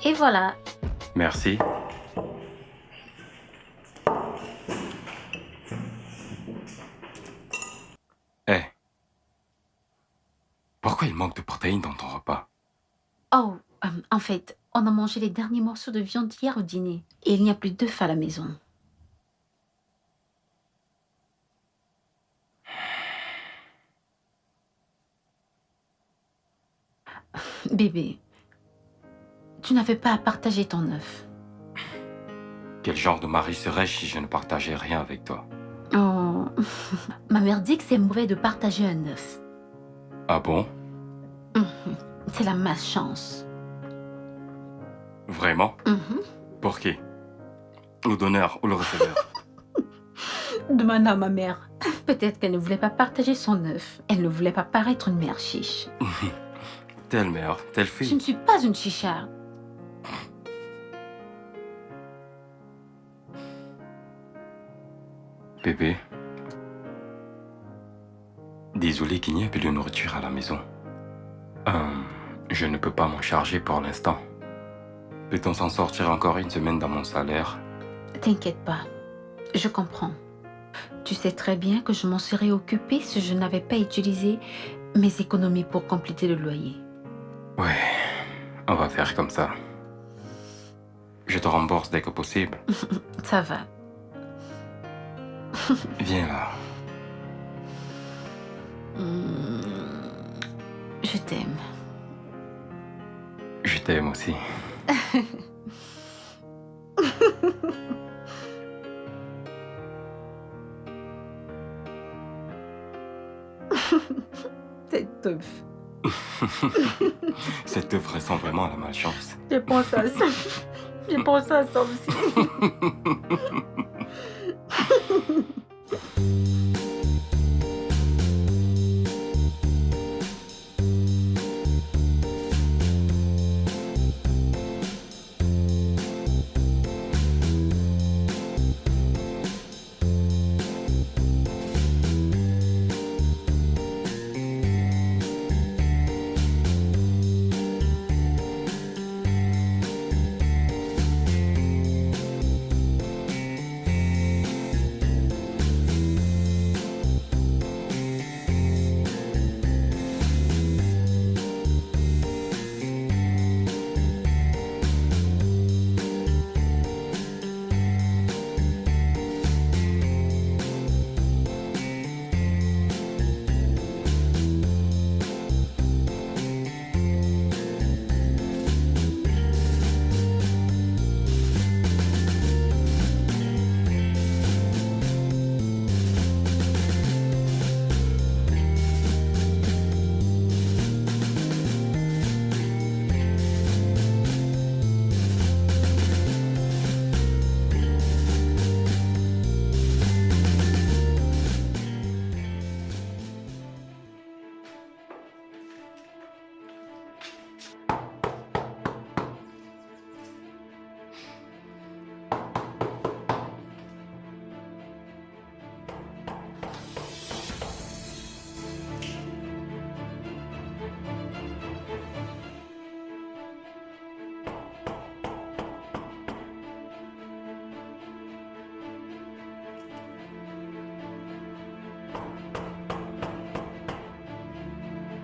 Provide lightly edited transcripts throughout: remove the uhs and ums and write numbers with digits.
Et voilà. Merci. Eh, pourquoi il manque de protéines dans ton repas? Oh, en fait, on a mangé les derniers morceaux de viande hier au dîner. Et il n'y a plus d'œufs à la maison. Bébé, tu n'avais pas à partager ton œuf. Quel genre de mari serais-je si je ne partageais rien avec toi? Oh, ma mère dit que c'est mauvais de partager un œuf. Ah bon? Mhm. C'est la malchance. Vraiment? Mhm. Pour qui? Le donneur ou le receveur? Demande à ma mère. Peut-être qu'elle ne voulait pas partager son œuf. Elle ne voulait pas paraître une mère chiche. Telle mère, telle Je ne fille. suis pas une chicharde. Bébé, désolé qu'il n'y ait plus de nourriture à la maison. Je ne peux pas m'en charger pour l'instant. Peut-on s'en sortir encore une semaine dans mon salaire? T'inquiète pas. Je comprends. Tu sais très bien que je m'en serais occupée si je n'avais pas utilisé mes économies pour compléter le loyer. Ouais, on va faire comme ça. Je te rembourse dès que possible. Ça va. Viens là. Je t'aime. Je t'aime aussi. Cette œuf. Cette œuvre ressemble vraiment à la malchance. J'ai pensé à ça. J'ai pensé à ça aussi.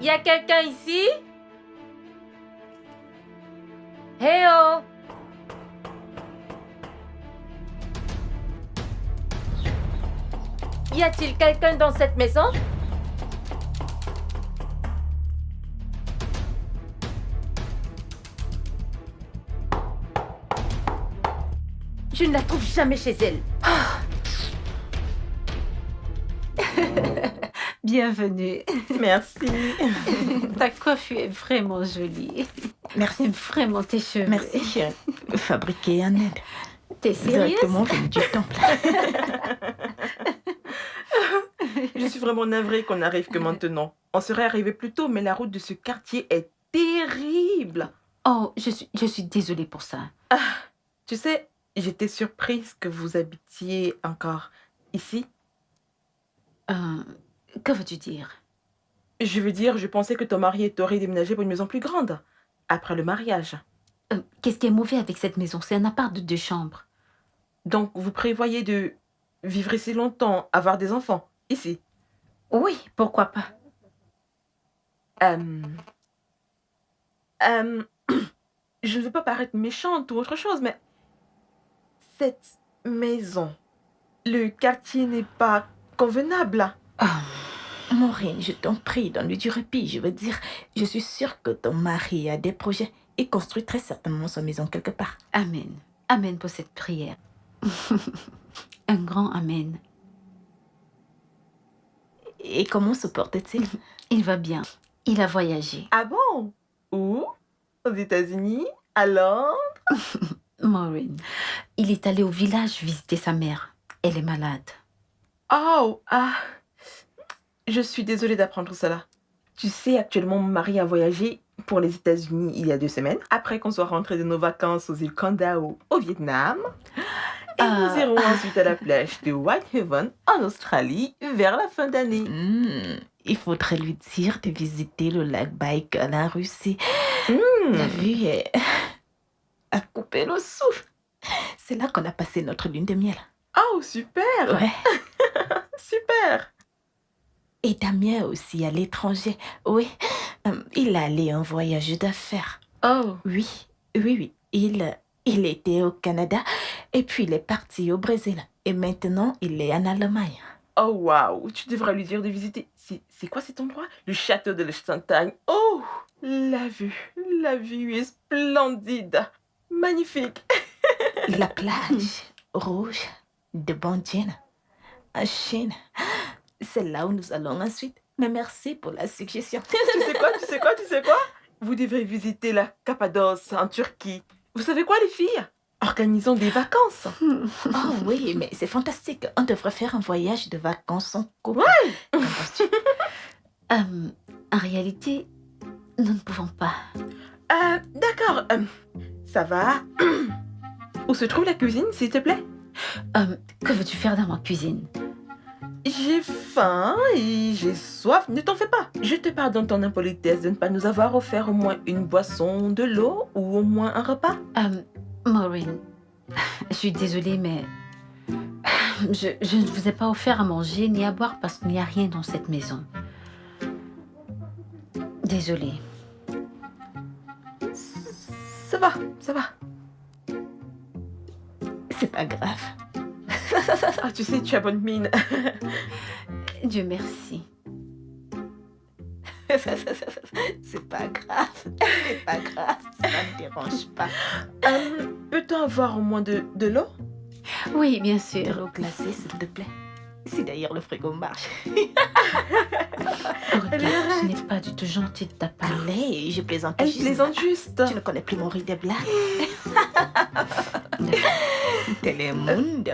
Y a quelqu'un ici? Hey oh! Y a-t-il quelqu'un dans cette maison? Je ne la trouve jamais chez elle. Bienvenue. Merci. Ta coiffure est vraiment jolie. Merci. Vraiment tes cheveux. Merci, chérie. Fabriqué en Inde. T'es sérieuse? Directement venu du temple. Je suis vraiment navrée qu'on n'arrive que maintenant. On serait arrivé plus tôt, mais la route de ce quartier est terrible. Oh, je suis désolée pour ça. Tu sais, j'étais surprise que vous habitiez encore ici. Que veux-tu dire? Je veux dire, je pensais que ton mari t'aurait déménagé pour une maison plus grande, après le mariage. Qu'est-ce qui est mauvais avec cette maison? C'est un appart de 2 chambres. Donc, vous prévoyez de vivre ici longtemps, avoir des enfants, ici? Oui, pourquoi pas? Euh, euh, je ne veux pas paraître méchante ou autre chose, mais cette maison, le quartier n'est pas convenable. Ah, Maureen, je t'en prie, donne-lui du répit. Je veux dire, je suis sûre que ton mari a des projets. Il construit très certainement sa maison quelque part. amen. Amen pour cette prière. Un grand amen. Et comment se porte-t-il? Il va bien. Il a voyagé. Ah bon? Où? Aux États-Unis? À Londres? Maureen, il est allé au village visiter sa mère. Elle est malade. Oh, ah, je suis désolée d'apprendre cela. Tu sais, actuellement, mon mari a voyagé pour les États-Unis il y a 2 semaines, après qu'on soit rentré de nos vacances aux îles Kandao au Vietnam. Et nous irons ensuite à la plage de Whitehaven en Australie vers la fin d'année. Il faudrait lui dire de visiter le lac Baïkal en Russie. Hmm. La vue est à couper le souffle. C'est là qu'on a passé notre lune de miel. Oh, super! Ouais. Super! Et Damien aussi à l'étranger. Oui, il allait en voyage d'affaires. Oh, Oui. Il était au Canada et puis il est parti au Brésil. Et maintenant, il est en Allemagne. oh waouh! Tu devrais lui dire de visiter. C'est quoi cet endroit? Le château de Liechtenstein. Oh, la vue est splendide. Magnifique. La plage rouge de Bandien en Chine. C'est là où nous allons ensuite. Mais merci pour la suggestion. Tu sais quoi? Vous devrez visiter la Cappadoce en Turquie. Vous savez quoi, les filles? Organisons des vacances. Oh oui, mais c'est fantastique. On devrait faire un voyage de vacances en couple. Ouais. Qu'en penses-tu? En réalité, nous ne pouvons pas. D'accord. Ça va. Où se trouve la cuisine, s'il te plaît? Que veux-tu faire dans ma cuisine? J'ai faim et j'ai soif. Ne t'en fais pas. Je te pardonne ton impolitesse de ne pas nous avoir offert au moins une boisson, de l'eau ou au moins un repas. Maureen, je suis désolée, mais je ne vous ai pas offert à manger ni à boire parce qu'il n'y a rien dans cette maison. Désolée. Ça va. C'est pas grave. Ah, tu sais, tu as bonne mine. Dieu merci. C'est pas grave. C'est pas grave. Ça ne me dérange pas. Peut-on avoir au moins de l'eau? Oui, bien De sûr. l'eau glacée, s'il te plaît. Si d'ailleurs le frigo marche. Regarde, ce n'est pas du tout gentil de ta part. Allez, je plaisante Elle juste. plaisante juste. Tu ne connais plus mon riz de blague. Telemundo.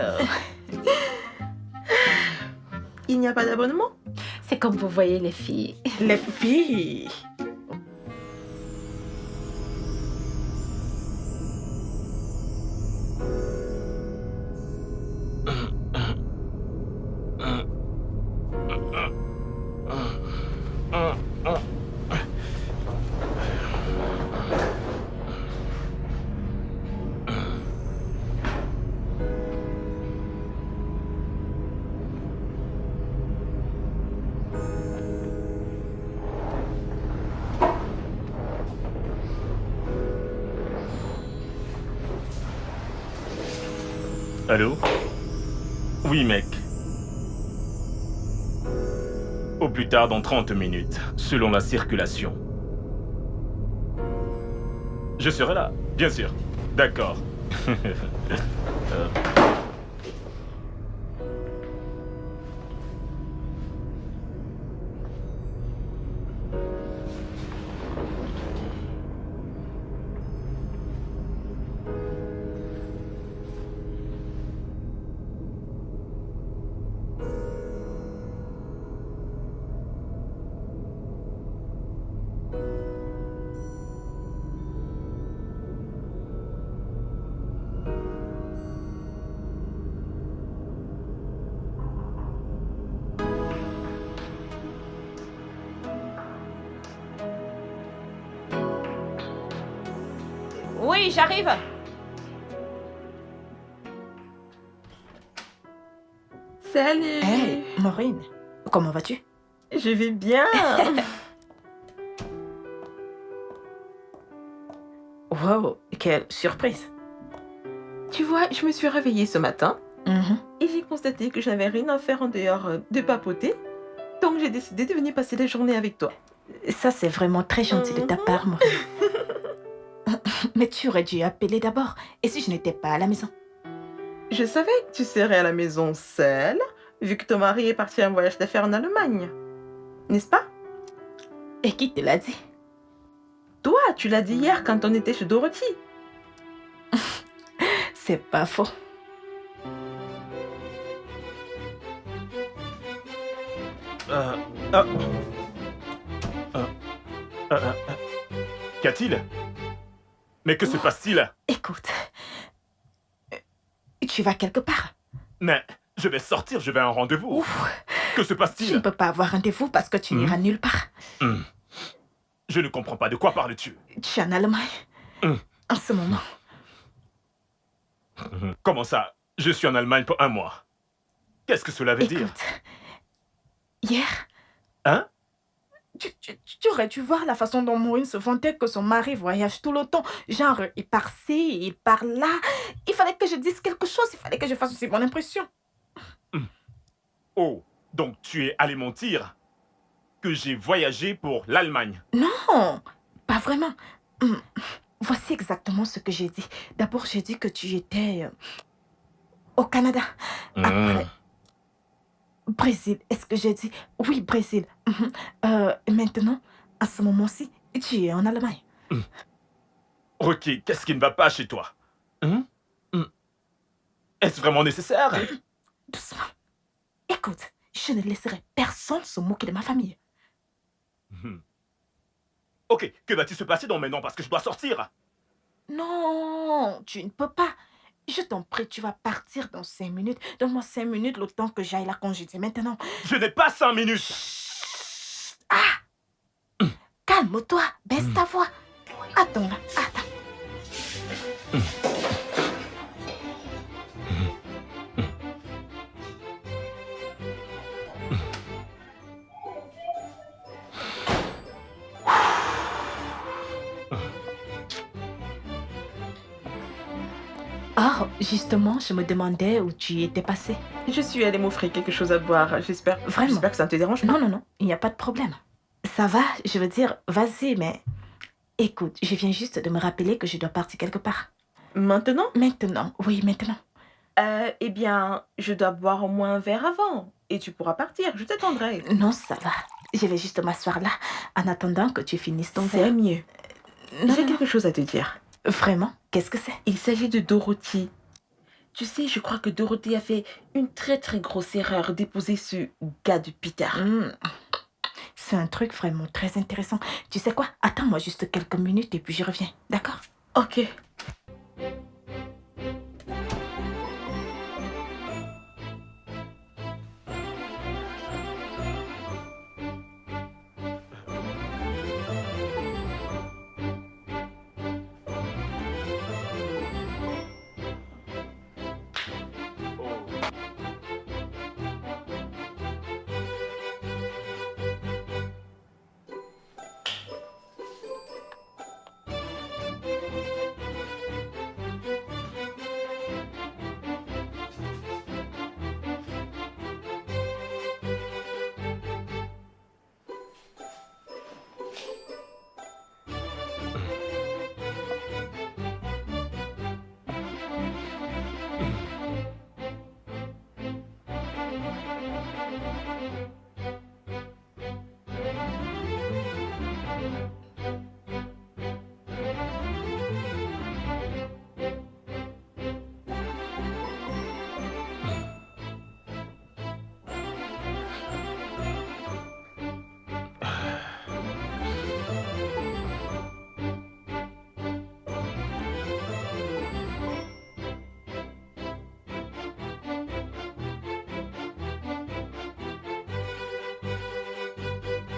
Il n'y a pas d'abonnement? C'est comme vous voyez les filles. Les filles. Allô? Oui, mec. Au plus tard dans 30 minutes, selon la circulation. Je serai là, bien sûr. D'accord. Oui, j'arrive. Salut. Hey, Maureen, comment vas-tu? Je vais bien. Wow, quelle surprise. Tu vois, je me suis réveillée ce matin Mhm. et j'ai constaté que je n'avais rien à faire en dehors de papoter. Donc j'ai décidé de venir passer la journée avec toi. Ça, c'est vraiment très gentil de ta part, Maureen. Mais tu aurais dû appeler d'abord. Et si je n'étais pas à la maison? Je savais que tu serais à la maison seule, vu que ton mari est parti en voyage d'affaires en Allemagne. N'est-ce pas? Et qui te l'a dit? Toi, tu l'as dit hier quand on était chez Dorothy. C'est pas faux. Euh, ah. Euh, euh, Qu'y a-t-il? Mais que se passe-t-il? Écoute, tu vas quelque part. Mais je vais sortir, je vais à un rendez-vous. Ouf, Que se tu ne passe-t-il? peux pas avoir rendez-vous parce que tu n'iras nulle part. Hmm. Je ne comprends pas. De quoi parles-tu? Tu es en Allemagne en ce moment. Comment ça? Je suis en Allemagne pour 1 mois. Qu'est-ce que cela veut dire? Écoute, hier, Hein? tu aurais dû voir la façon dont Maureen se vantait que son mari voyage tout le temps. Genre, il part ci, il part là. Il fallait que je dise quelque chose, il fallait que je fasse aussi mon impression. Oh, donc tu es allé mentir que j'ai voyagé pour l'Allemagne. Non, pas vraiment. Voici exactement ce que j'ai dit. D'abord, j'ai dit que tu étais au Canada. Après, Brésil. Est-ce que j'ai dit? Oui, Brésil. Maintenant, à ce moment-ci, tu es en Allemagne. Rocky, qu'est-ce qui ne va pas chez toi? Est-ce vraiment nécessaire? Doucement. Écoute, je ne laisserai personne se moquer de ma famille. Ok, que va-t-il se passer donc maintenant parce que je dois sortir? Non, tu ne peux pas. Je t'en prie, tu vas partir dans 5 minutes. Donne-moi 5 minutes le temps que j'aille la congédier. Maintenant, Je n'ai pas 5 minutes. calme-toi, baisse ta voix. Attends là, attends. Oh, justement, je me demandais où tu étais passé. Je suis allée m'offrir quelque chose à boire. J'espère que ça ne te dérange pas. Non, non, non, il n'y a pas de problème. Ça va, je veux dire, vas-y, mais... Écoute, je viens juste de me rappeler que je dois partir quelque part. Maintenant? Maintenant, oui, maintenant. Eh bien, je dois boire au moins un verre avant. Et tu pourras partir, je t'attendrai. Non, ça va. Je vais juste m'asseoir là, en attendant que tu finisses ton C'est verre. mieux. Non, J'ai non, quelque chose à te dire. non. Vraiment? Qu'est-ce que c'est? Il s'agit de Dorothy. Tu sais, je crois que Dorothy a fait une très très grosse erreur d'épouser ce gars de Peter. C'est un truc vraiment très intéressant. Tu sais quoi? Attends-moi juste quelques minutes et puis je reviens. D'accord? Ok.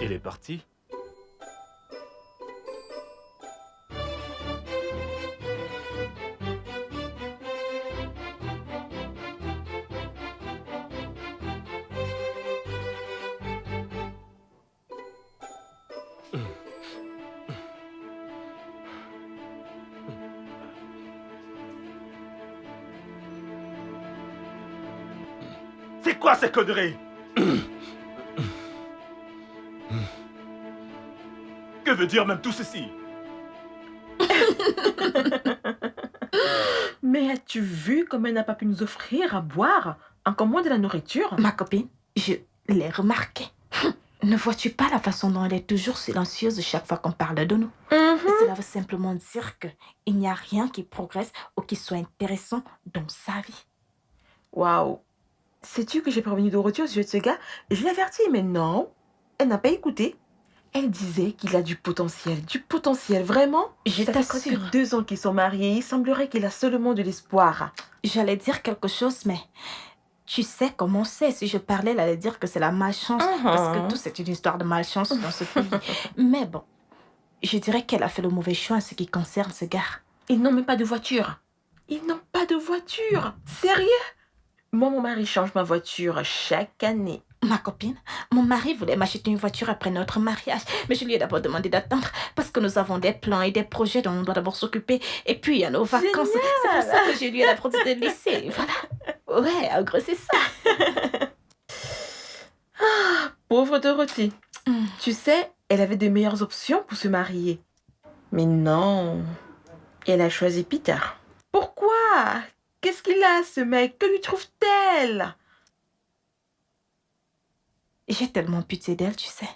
Il est parti? C'est quoi ces conneries? Que veut dire même tout ceci? Mais as-tu vu comme elle n'a pas pu nous offrir à boire, encore moins de la nourriture? Ma copine, je l'ai remarqué. Ne vois-tu pas la façon dont elle est toujours silencieuse chaque fois qu'on parle de nous? Cela veut simplement dire qu'il n'y a rien qui progresse ou qui soit intéressant dans sa vie. Waouh. Sais-tu que j'ai prévenu Dorothée au sujet de ce gars? Je l'ai averti, mais non, elle n'a pas écouté. Elle disait qu'il a du potentiel, vraiment. Je Ça fait presque t'assure. 2 ans qu'ils sont mariés, il semblerait qu'il a seulement de l'espoir. J'allais dire quelque chose, mais tu sais comment c'est. Si je parlais, elle allait dire que c'est la malchance. Parce que tout, c'est une histoire de malchance dans ce pays. Mais bon, je dirais qu'elle a fait le mauvais choix en ce qui concerne ce gars. Ils n'ont même pas de voiture. Ils n'ont pas de voiture. Sérieux? Moi, mon mari change ma voiture chaque année. Ma copine, mon mari voulait m'acheter une voiture après notre mariage, mais je lui ai d'abord demandé d'attendre parce que nous avons des plans et des projets dont on doit d'abord s'occuper. Et puis, il y a nos vacances. C'est pour ça que je lui ai d'abord dit de laisser. Voilà. Ouais, en gros, c'est ça. Pauvre Dorothée. Tu sais, elle avait de meilleures options pour se marier. Mais non. Elle a choisi Peter. Pourquoi? Qu'est-ce qu'il a, ce mec? Que lui trouve-t-elle? J'ai tellement pitié d'elle, tu sais.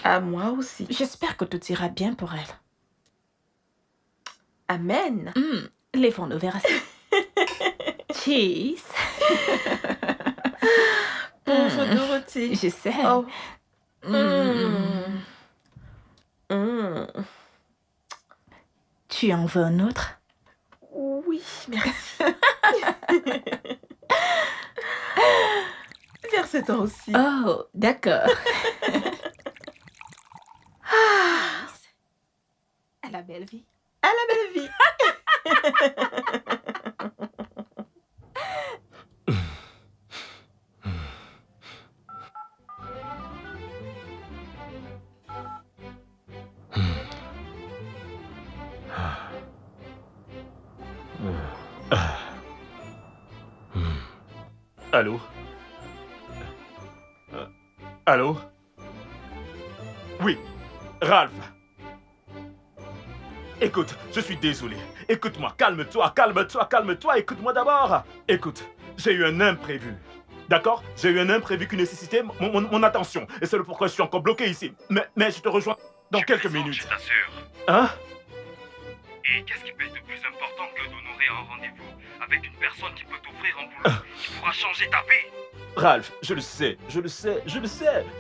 À moi aussi. J'espère que tout ira bien pour elle. Amen. Levons nos verres. Cheers. Pauvre Dorothée. Je sais. Oh. Tu en veux un autre? Oui, merci. Vers ce temps aussi. Oh, d'accord. À la belle vie. À la belle vie. Allô? Allô? Oui, Ralph. Écoute, je suis désolé. Écoute-moi, calme-toi, écoute-moi d'abord. Écoute, j'ai eu un imprévu. D'accord? J'ai eu un imprévu qui nécessitait mon attention. Et c'est le pourquoi je suis encore bloqué ici. Mais je te rejoins dans quelques minutes. Je t'assure. Hein? Et qu'est-ce qui peut être de plus important que d'honorer un rendez-vous avec une personne qui peut t'offrir un boulot qui pourra changer ta vie? Ralph, je le sais, je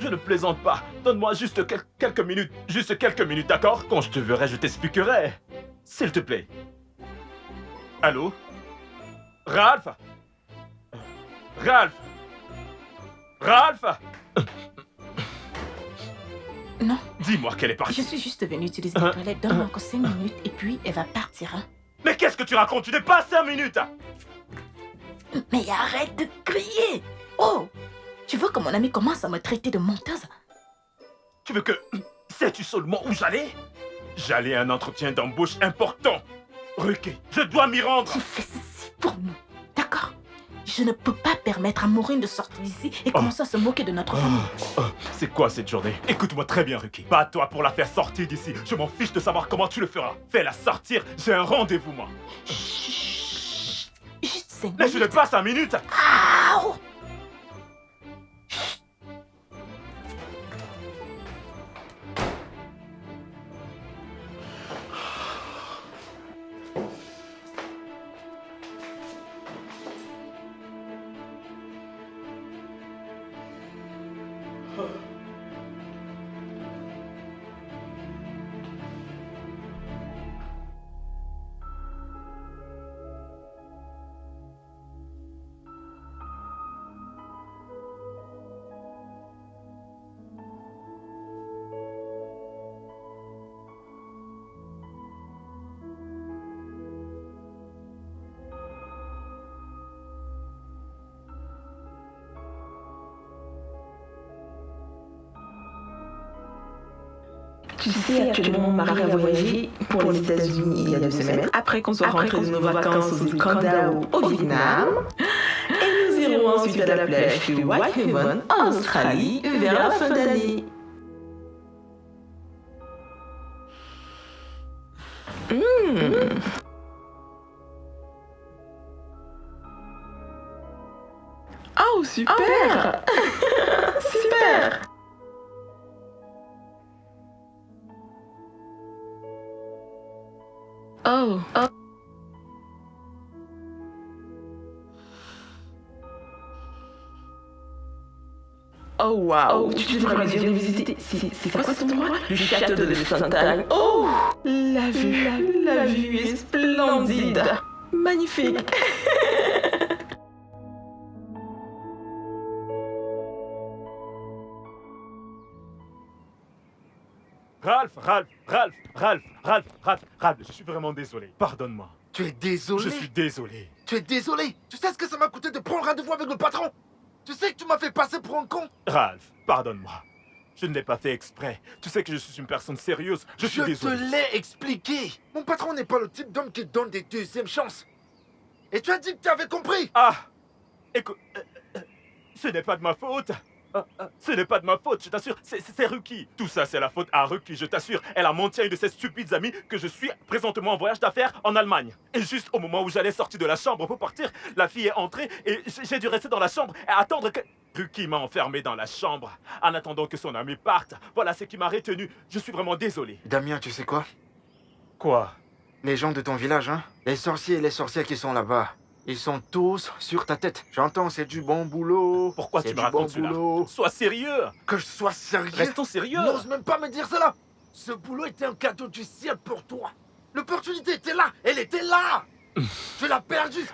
ne plaisante pas. Donne-moi juste quelques minutes, d'accord? Quand je te verrai, je t'expliquerai. S'il te plaît. Allô? Ralph? Ralph? Non. Dis-moi qu'elle est partie. Je suis juste venue utiliser les toilettes. Donne-moi encore 5 minutes et puis elle va partir. Hein. Mais qu'est-ce que tu racontes? Tu n'es pas 5 minutes. Mais arrête de crier. Oh, tu veux que mon ami commence à me traiter de menteuse? Tu veux que... Sais-tu seulement où j'allais? J'allais à un entretien d'embauche important. Ruki, je dois m'y rendre. Tu fais ceci pour nous, d'accord? Je ne peux pas permettre à Maureen de sortir d'ici et commencer à se moquer de notre famille. C'est quoi cette journée? Écoute-moi très bien, Ruki. Pas toi pour la faire sortir d'ici. Je m'en fiche de savoir comment tu le feras. Fais-la sortir, j'ai un rendez-vous, moi. Chut. Juste 5 Mais je n'ai pas 5 minutes. Aouh. Tu sais, actuellement, mon mari a voyagé pour les États-Unis il y a 2 semaines. Après qu'on soit rentré de nos vacances aux îles Kanda au Vietnam. Et nous irons ensuite ensuite à la plage de Whitehaven, en Australie, vers la fin d'année. Oh, super! Super! Oh. Oh, wow! Tu devrais bien visiter. C'est quoi cet endroit? Le château de Sontagne. Oh! La vue est splendide! Magnifique! Ralph, je suis vraiment désolé. Pardonne-moi. Tu es désolé? Je suis désolé. Tu es désolé? Tu sais ce que ça m'a coûté de prendre rendez-vous avec le patron? Tu sais que tu m'as fait passer pour un con? Ralph, pardonne-moi. Je ne l'ai pas fait exprès. Tu sais que je suis une personne sérieuse. Je suis désolé. Je te l'ai expliqué. Mon patron n'est pas le type d'homme qui donne des deuxièmes chances. Et tu as dit que tu avais compris. Ah! Écoute, ce n'est pas de ma faute. Ce n'est pas de ma faute, je t'assure. C'est Ruki. Tout ça, c'est la faute à Ruki, je t'assure. Elle a menti à une de ses stupides amies que je suis présentement en voyage d'affaires en Allemagne. Et juste au moment où j'allais sortir de la chambre pour partir, la fille est entrée et j'ai dû rester dans la chambre et attendre que... Ruki m'a enfermé dans la chambre en attendant que son ami parte. Voilà ce qui m'a retenu. Je suis vraiment désolé. Damien, tu sais quoi? Quoi? Les gens de ton village, hein? Les sorciers et les sorcières qui sont là-bas. Ils sont tous sur ta tête. J'entends, c'est du bon boulot. Pourquoi tu me racontes cela? Sois sérieux. Que je sois sérieux? Restons sérieux. N'ose même pas me dire cela. Ce boulot était un cadeau du ciel pour toi. L'opportunité était là. Elle était là. Tu l'as perdue.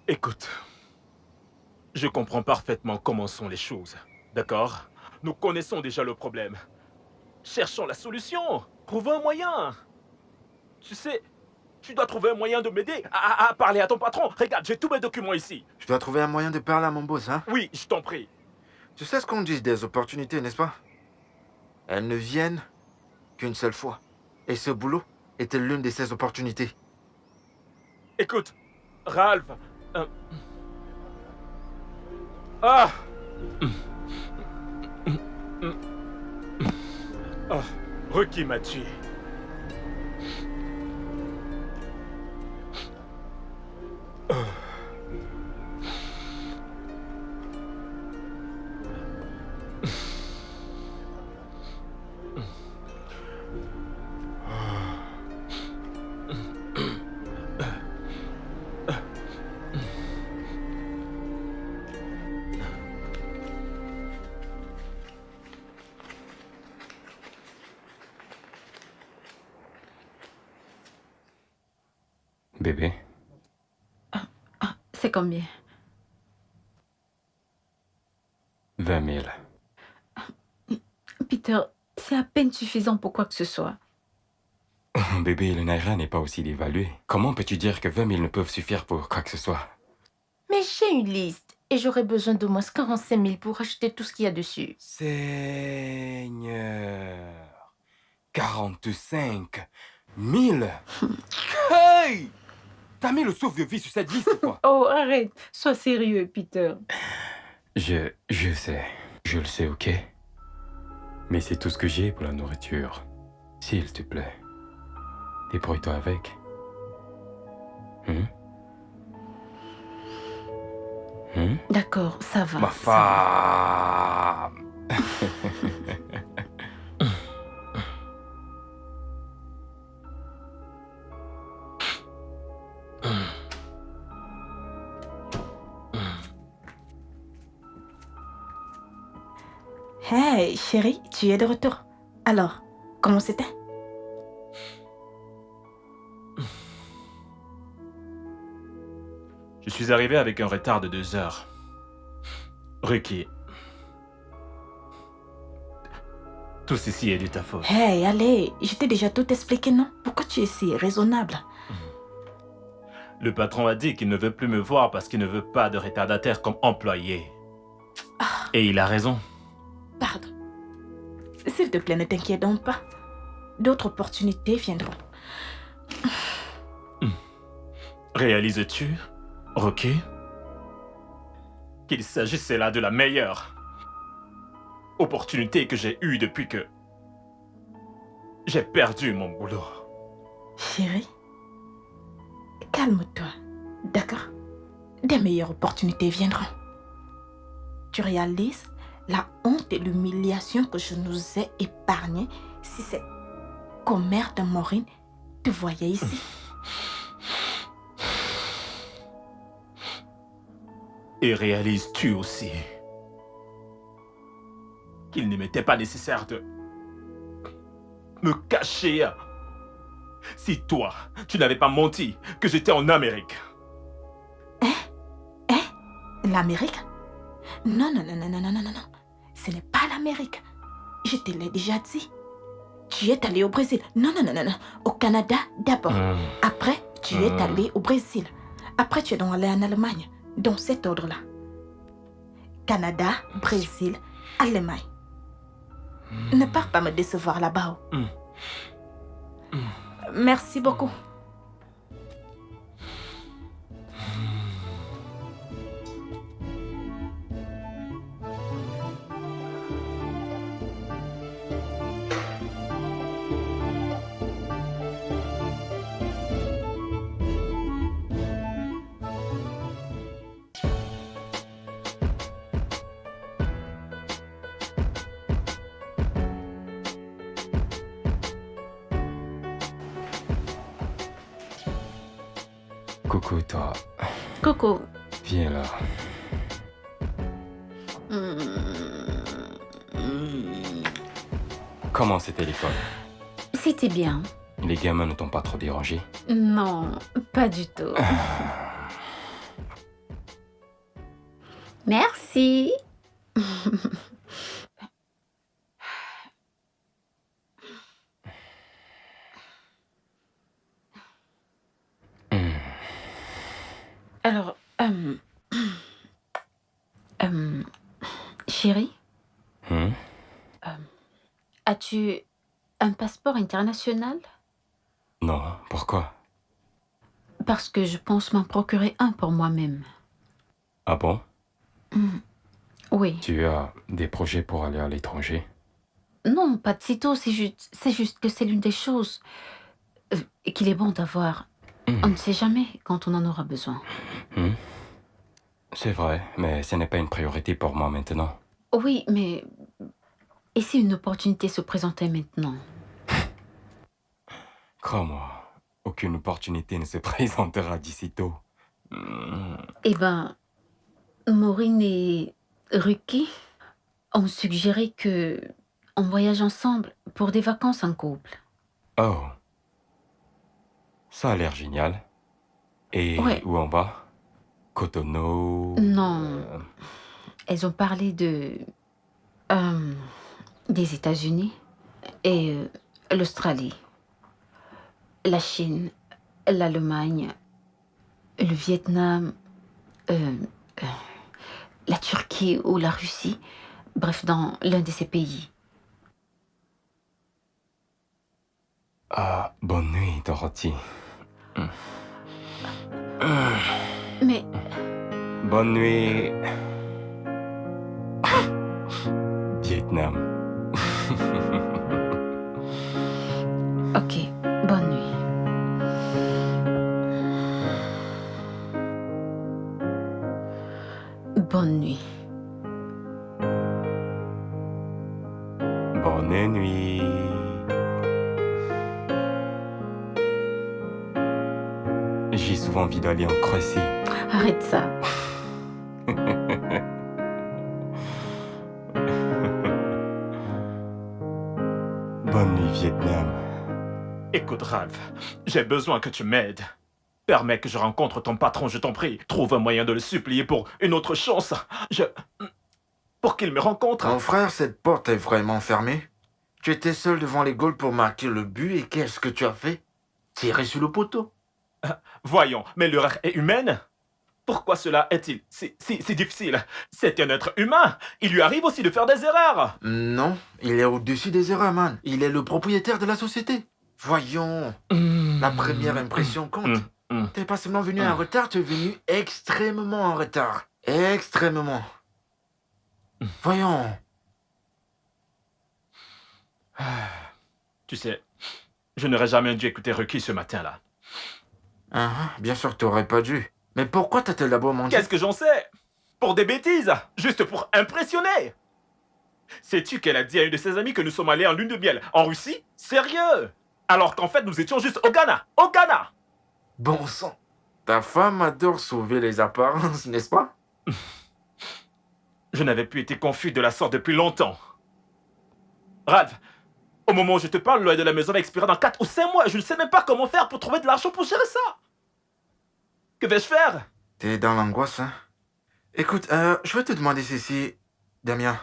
Écoute, je comprends parfaitement comment sont les choses, d'accord? Nous connaissons déjà le problème. Cherchons la solution. Trouvons un moyen. Tu sais, tu dois trouver un moyen de m'aider à parler à ton patron. Regarde, j'ai tous mes documents ici. Je dois trouver un moyen de parler à mon boss, hein? Oui, je t'en prie. Tu sais ce qu'on dit des opportunités, n'est-ce pas? Elles ne viennent qu'une seule fois. Et ce boulot était l'une de ces opportunités. Écoute, Ralph... Ah! Oh, Ruki m'a tué. Bébé, C'est combien? 20 000. Peter, c'est à peine suffisant pour quoi que ce soit. Bébé, le Naira n'est pas aussi dévalué. Comment peux-tu dire que 20 000 ne peuvent suffire pour quoi que ce soit? Mais j'ai une liste et j'aurais besoin d'au moins 45 000 pour acheter tout ce qu'il y a dessus. Seigneur, 45 000. Hey! T'as mis le sauve-de-vie sur cette liste, quoi? Oh, arrête. Sois sérieux, Peter. Je sais. Je le sais, ok? Mais c'est tout ce que j'ai pour la nourriture. S'il te plaît, débrouille-toi avec. D'accord, ça va. Ma femme! Hey, chérie, tu es de retour. Alors, comment c'était? Je suis arrivé avec un retard de 2 heures. Ruki. Tout ceci est de ta faute. Hey, allez, je t'ai déjà tout expliqué, non? Pourquoi tu es si raisonnable? Le patron a dit qu'il ne veut plus me voir parce qu'il ne veut pas de retardataire comme employé. Et il a raison. Pardon. S'il te plaît, ne t'inquiète donc pas. D'autres opportunités viendront. Réalises-tu, Rocky, qu'il s'agissait là de la meilleure opportunité que j'ai eue depuis que j'ai perdu mon boulot. Chérie, calme-toi, d'accord? Des meilleures opportunités viendront. Tu réalises la honte et l'humiliation que je nous ai épargnées si cette commère de Maureen te voyait ici. Et réalises-tu aussi qu'il ne m'était pas nécessaire de me cacher si toi, tu n'avais pas menti que j'étais en Amérique? L'Amérique? Non, non, non, non, non, non, non, non, non. Ce n'est pas l'Amérique. Je te l'ai déjà dit. Tu es allé au Brésil. Non, non, non, non, non. Au Canada d'abord. Après, tu es allé au Brésil. Après, tu es donc allé en Allemagne. Dans cet ordre-là. Canada, Brésil, Allemagne. Ne pars pas me décevoir là-bas. Merci beaucoup. Coucou, toi. Coco. Viens là. Comment c'était l'école? C'était bien. Les gamins ne t'ont pas trop dérangé? Non, pas du tout. Merci. Alors, chérie, as-tu un passeport international? Non, pourquoi? Parce que je pense m'en procurer un pour moi-même. Ah bon? Oui. Tu as des projets pour aller à l'étranger? Non, pas de sitôt, c'est juste que c'est l'une des choses qu'il est bon d'avoir. On ne sait jamais quand on en aura besoin. C'est vrai, mais ce n'est pas une priorité pour moi maintenant. Oui, mais... Et si une opportunité se présentait maintenant? Crois-moi, aucune opportunité ne se présentera d'ici tôt. Eh ben, Maureen et Ruki ont suggéré que on voyage ensemble pour des vacances en couple. Oh. Ça a l'air génial. Et Ouais. où on va? Cotonou? Non. Elles ont parlé des États-Unis et l'Australie, la Chine, l'Allemagne, le Vietnam, la Turquie ou la Russie, bref, dans l'un de ces pays. Ah, bonne nuit, Dorothy. Mais Bonne nuit. Vietnam. ok, bonne nuit. Bonne nuit. Bonne nuit. J'ai souvent envie d'aller en Croatie. Arrête ça. Bonne nuit, Vietnam. Écoute, Ralph, j'ai besoin que tu m'aides. Permets que je rencontre ton patron, je t'en prie. Trouve un moyen de le supplier pour une autre chance. Pour qu'il me rencontre. Mon frère, cette porte est vraiment fermée. Tu étais seul devant les goals pour marquer le but et qu'est-ce que tu as fait? Tirer sur le poteau. Voyons, mais l'erreur est humaine. Pourquoi cela est-il si difficile? C'est un être humain. Il lui arrive aussi de faire des erreurs. Non, il est au-dessus des erreurs, man. Il est le propriétaire de la société. Voyons, la première impression compte. T'es pas seulement venu en retard, tu es venu extrêmement en retard. Extrêmement. Voyons. Tu sais, je n'aurais jamais dû écouter Ruki ce matin-là. Bien sûr que t'aurais pas dû. Mais pourquoi t'as-t-elle d'abord menti? Qu'est-ce que j'en sais? Pour des bêtises, juste pour impressionner. Sais-tu qu'elle a dit à une de ses amies que nous sommes allés en lune de miel en Russie? Sérieux? Alors qu'en fait, nous étions juste au Ghana. Au Ghana! Bon sang. Ta femme adore sauver les apparences, n'est-ce pas? Je n'avais plus été confus de la sorte depuis longtemps. Ralph, au moment où je te parle, le loyer de la maison va expirer dans 4 ou 5 mois. Je ne sais même pas comment faire pour trouver de l'argent pour gérer ça. Que vais-je faire? T'es dans l'angoisse, hein? Écoute, je vais te demander ceci, Damien.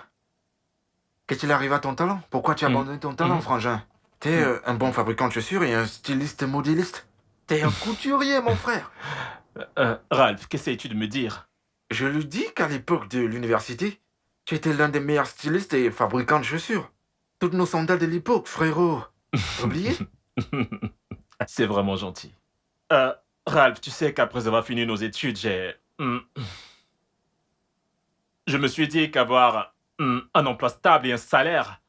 Qu'est-il arrivé à ton talent? Pourquoi tu as abandonné ton talent, frangin? T'es un bon fabricant de chaussures et un styliste modéliste. T'es un couturier, mon frère. Ralph, qu'essayes-tu de me dire? Je lui dis qu'à l'époque de l'université, tu étais l'un des meilleurs stylistes et fabricants de chaussures. Toutes nos sandales de l'époque, frérot. T'as oublié? C'est vraiment gentil. Ralph, tu sais qu'après avoir fini nos études, je me suis dit qu'avoir un emploi stable et un salaire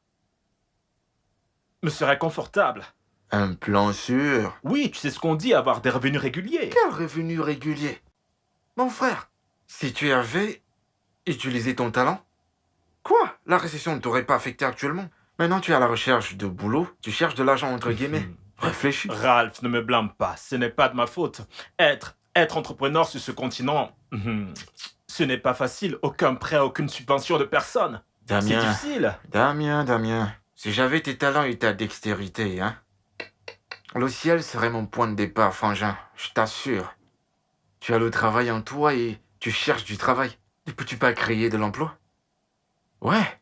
me serait confortable. Un plan sûr. Oui, tu sais ce qu'on dit, avoir des revenus réguliers. Quel revenu régulier? Mon frère, si tu avais utilisé ton talent, quoi? La récession ne t'aurait pas affecté actuellement. Maintenant, tu es à la recherche de boulot, tu cherches de l'argent entre guillemets. Réfléchis. Ralph, ne me blâme pas, ce n'est pas de ma faute. Être entrepreneur sur ce continent, ce n'est pas facile. Aucun prêt, aucune subvention de personne. C'est Damien, difficile. Damien, si j'avais tes talents et ta dextérité, hein, le ciel serait mon point de départ, frangin, je t'assure. Tu as le travail en toi et tu cherches du travail. Ne peux-tu pas créer de l'emploi? Ouais.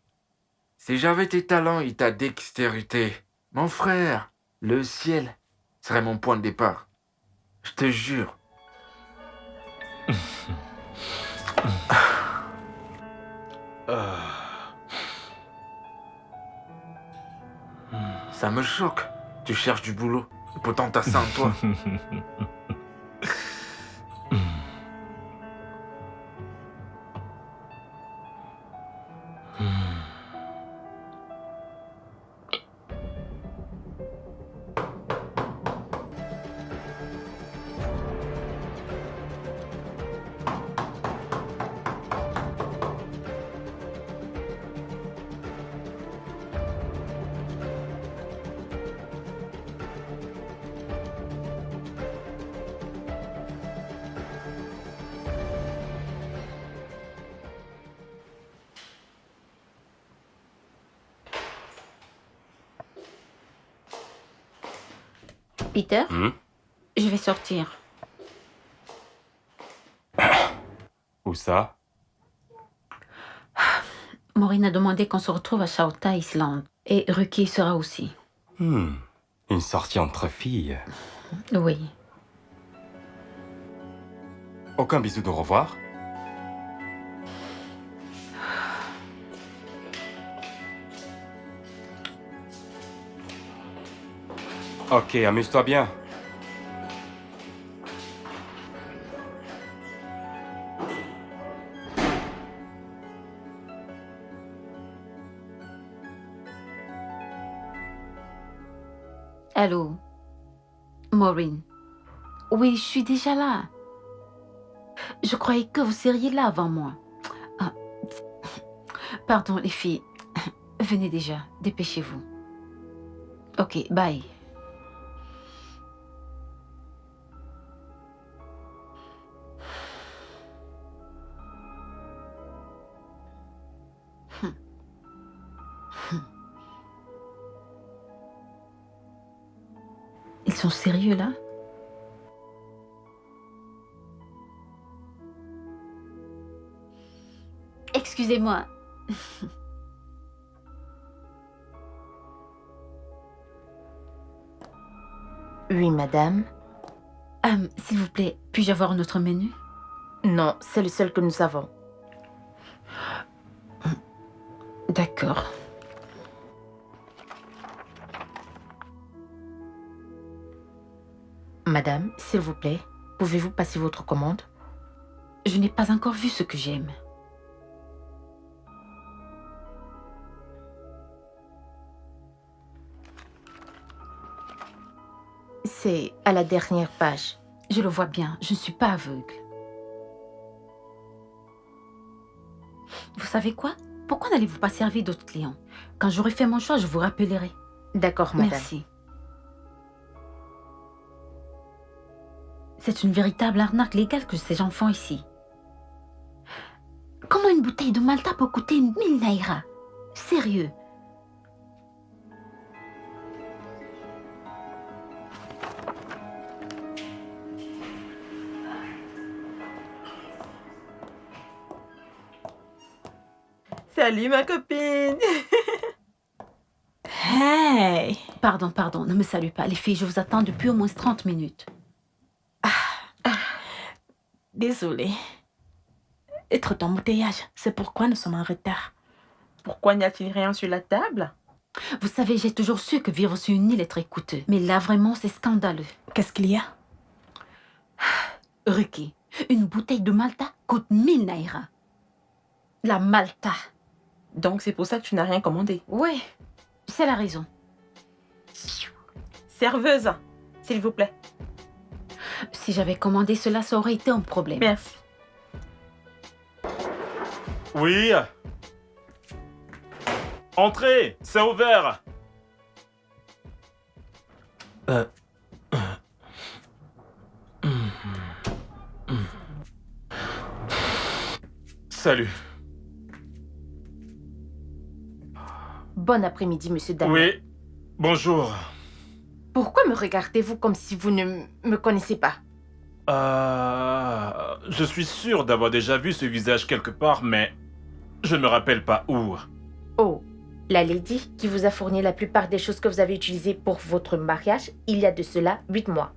Si j'avais tes talents et ta dextérité, mon frère, le ciel serait mon point de départ. Je te jure. Ça me choque. Tu cherches du boulot. Et pourtant, t'as ça en toi. Peter, je vais sortir. Où ça? Maureen a demandé qu'on se retrouve à Chauta Island. Et Ruki sera aussi. Une sortie entre filles. Oui. Aucun bisou de revoir? Ok, amuse-toi bien. Allô, Maureen. Oui, je suis déjà là. Je croyais que vous seriez là avant moi. Ah, pardon, les filles. Venez déjà, dépêchez-vous. Ok, bye. Ils sont sérieux là? Excusez-moi. Oui, madame. S'il vous plaît, puis-je avoir notre menu? Non, c'est le seul que nous avons. D'accord. Madame, s'il vous plaît. Pouvez-vous passer votre commande? Je n'ai pas encore vu ce que j'aime. C'est à la dernière page. Je le vois bien, je ne suis pas aveugle. Vous savez quoi? Pourquoi n'allez-vous pas servir d'autres clients? Quand j'aurai fait mon choix, je vous rappellerai. D'accord, madame. Merci. C'est une véritable arnaque légale que ces gens font ici. Comment une bouteille de Malta peut coûter 1000 naira? Sérieux? Salut ma copine. Hey! Pardon, ne me salue pas. Les filles, je vous attends depuis au moins 30 minutes. Désolée. Et trop d'embouteillage. C'est pourquoi nous sommes en retard. Pourquoi n'y a-t-il rien sur la table? Vous savez, j'ai toujours su que vivre sur une île est très coûteux. Mais là, vraiment, c'est scandaleux. Qu'est-ce qu'il y a? Ruki, une bouteille de Malta coûte 1000 naira. La Malta. Donc c'est pour ça que tu n'as rien commandé. Oui, c'est la raison. Serveuse, s'il vous plaît. Si j'avais commandé cela, ça aurait été un problème. Merci. Oui. Entrez, c'est ouvert. Salut. Bon après-midi, monsieur Daniel. Oui, bonjour. Pourquoi me regardez-vous comme si vous ne me connaissez pas? Je suis sûr d'avoir déjà vu ce visage quelque part, mais je ne me rappelle pas où. Oh, la lady qui vous a fourni la plupart des choses que vous avez utilisées pour votre mariage il y a de cela 8 mois.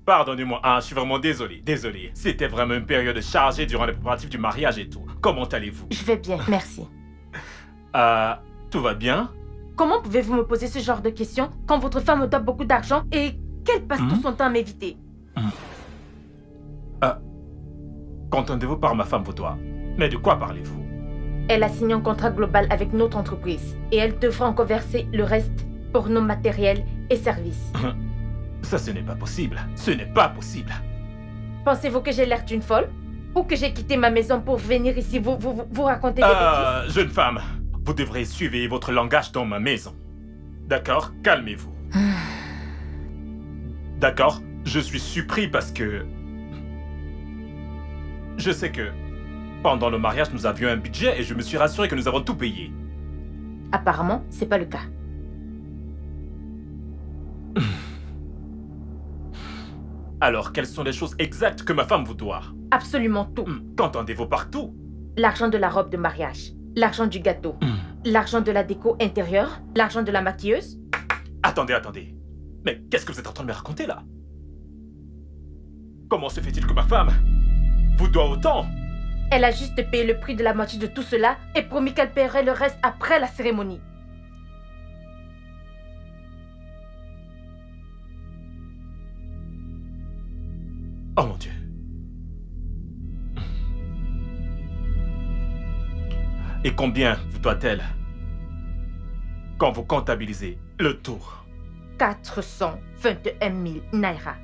Pardonnez-moi, je suis vraiment désolé. C'était vraiment une période chargée durant les préparatifs du mariage et tout. Comment allez-vous? Je vais bien, merci. Tout va bien? Comment pouvez-vous me poser ce genre de questions quand votre femme me doit beaucoup d'argent et qu'elle passe tout son temps à m'éviter? Qu'entendez-vous par ma femme vous doit? Mais de quoi parlez-vous? Elle a signé un contrat global avec notre entreprise et elle devra encore verser le reste pour nos matériels et services. Ça, ce n'est pas possible. Ce n'est pas possible. Pensez-vous que j'ai l'air d'une folle? Ou que j'ai quitté ma maison pour venir ici vous raconter des bêtises? Jeune femme, vous devrez suivre votre langage dans ma maison. D'accord? Calmez-vous. D'accord? Je suis surpris parce que... Je sais que pendant le mariage, nous avions un budget et je me suis rassuré que nous avons tout payé. Apparemment, c'est pas le cas. Alors, quelles sont les choses exactes que ma femme vous doit? Absolument tout. Qu'entendez-vous partout? L'argent de la robe de mariage, l'argent du gâteau, l'argent de la déco intérieure, l'argent de la maquilleuse. Attendez. Mais qu'est-ce que vous êtes en train de me raconter là? Comment se fait-il que ma femme vous doit autant? Elle a juste payé le prix de la moitié de tout cela et promis qu'elle paierait le reste après la cérémonie. Oh mon Dieu. Et combien vous doit-elle quand vous comptabilisez le tout? 421 000 naira.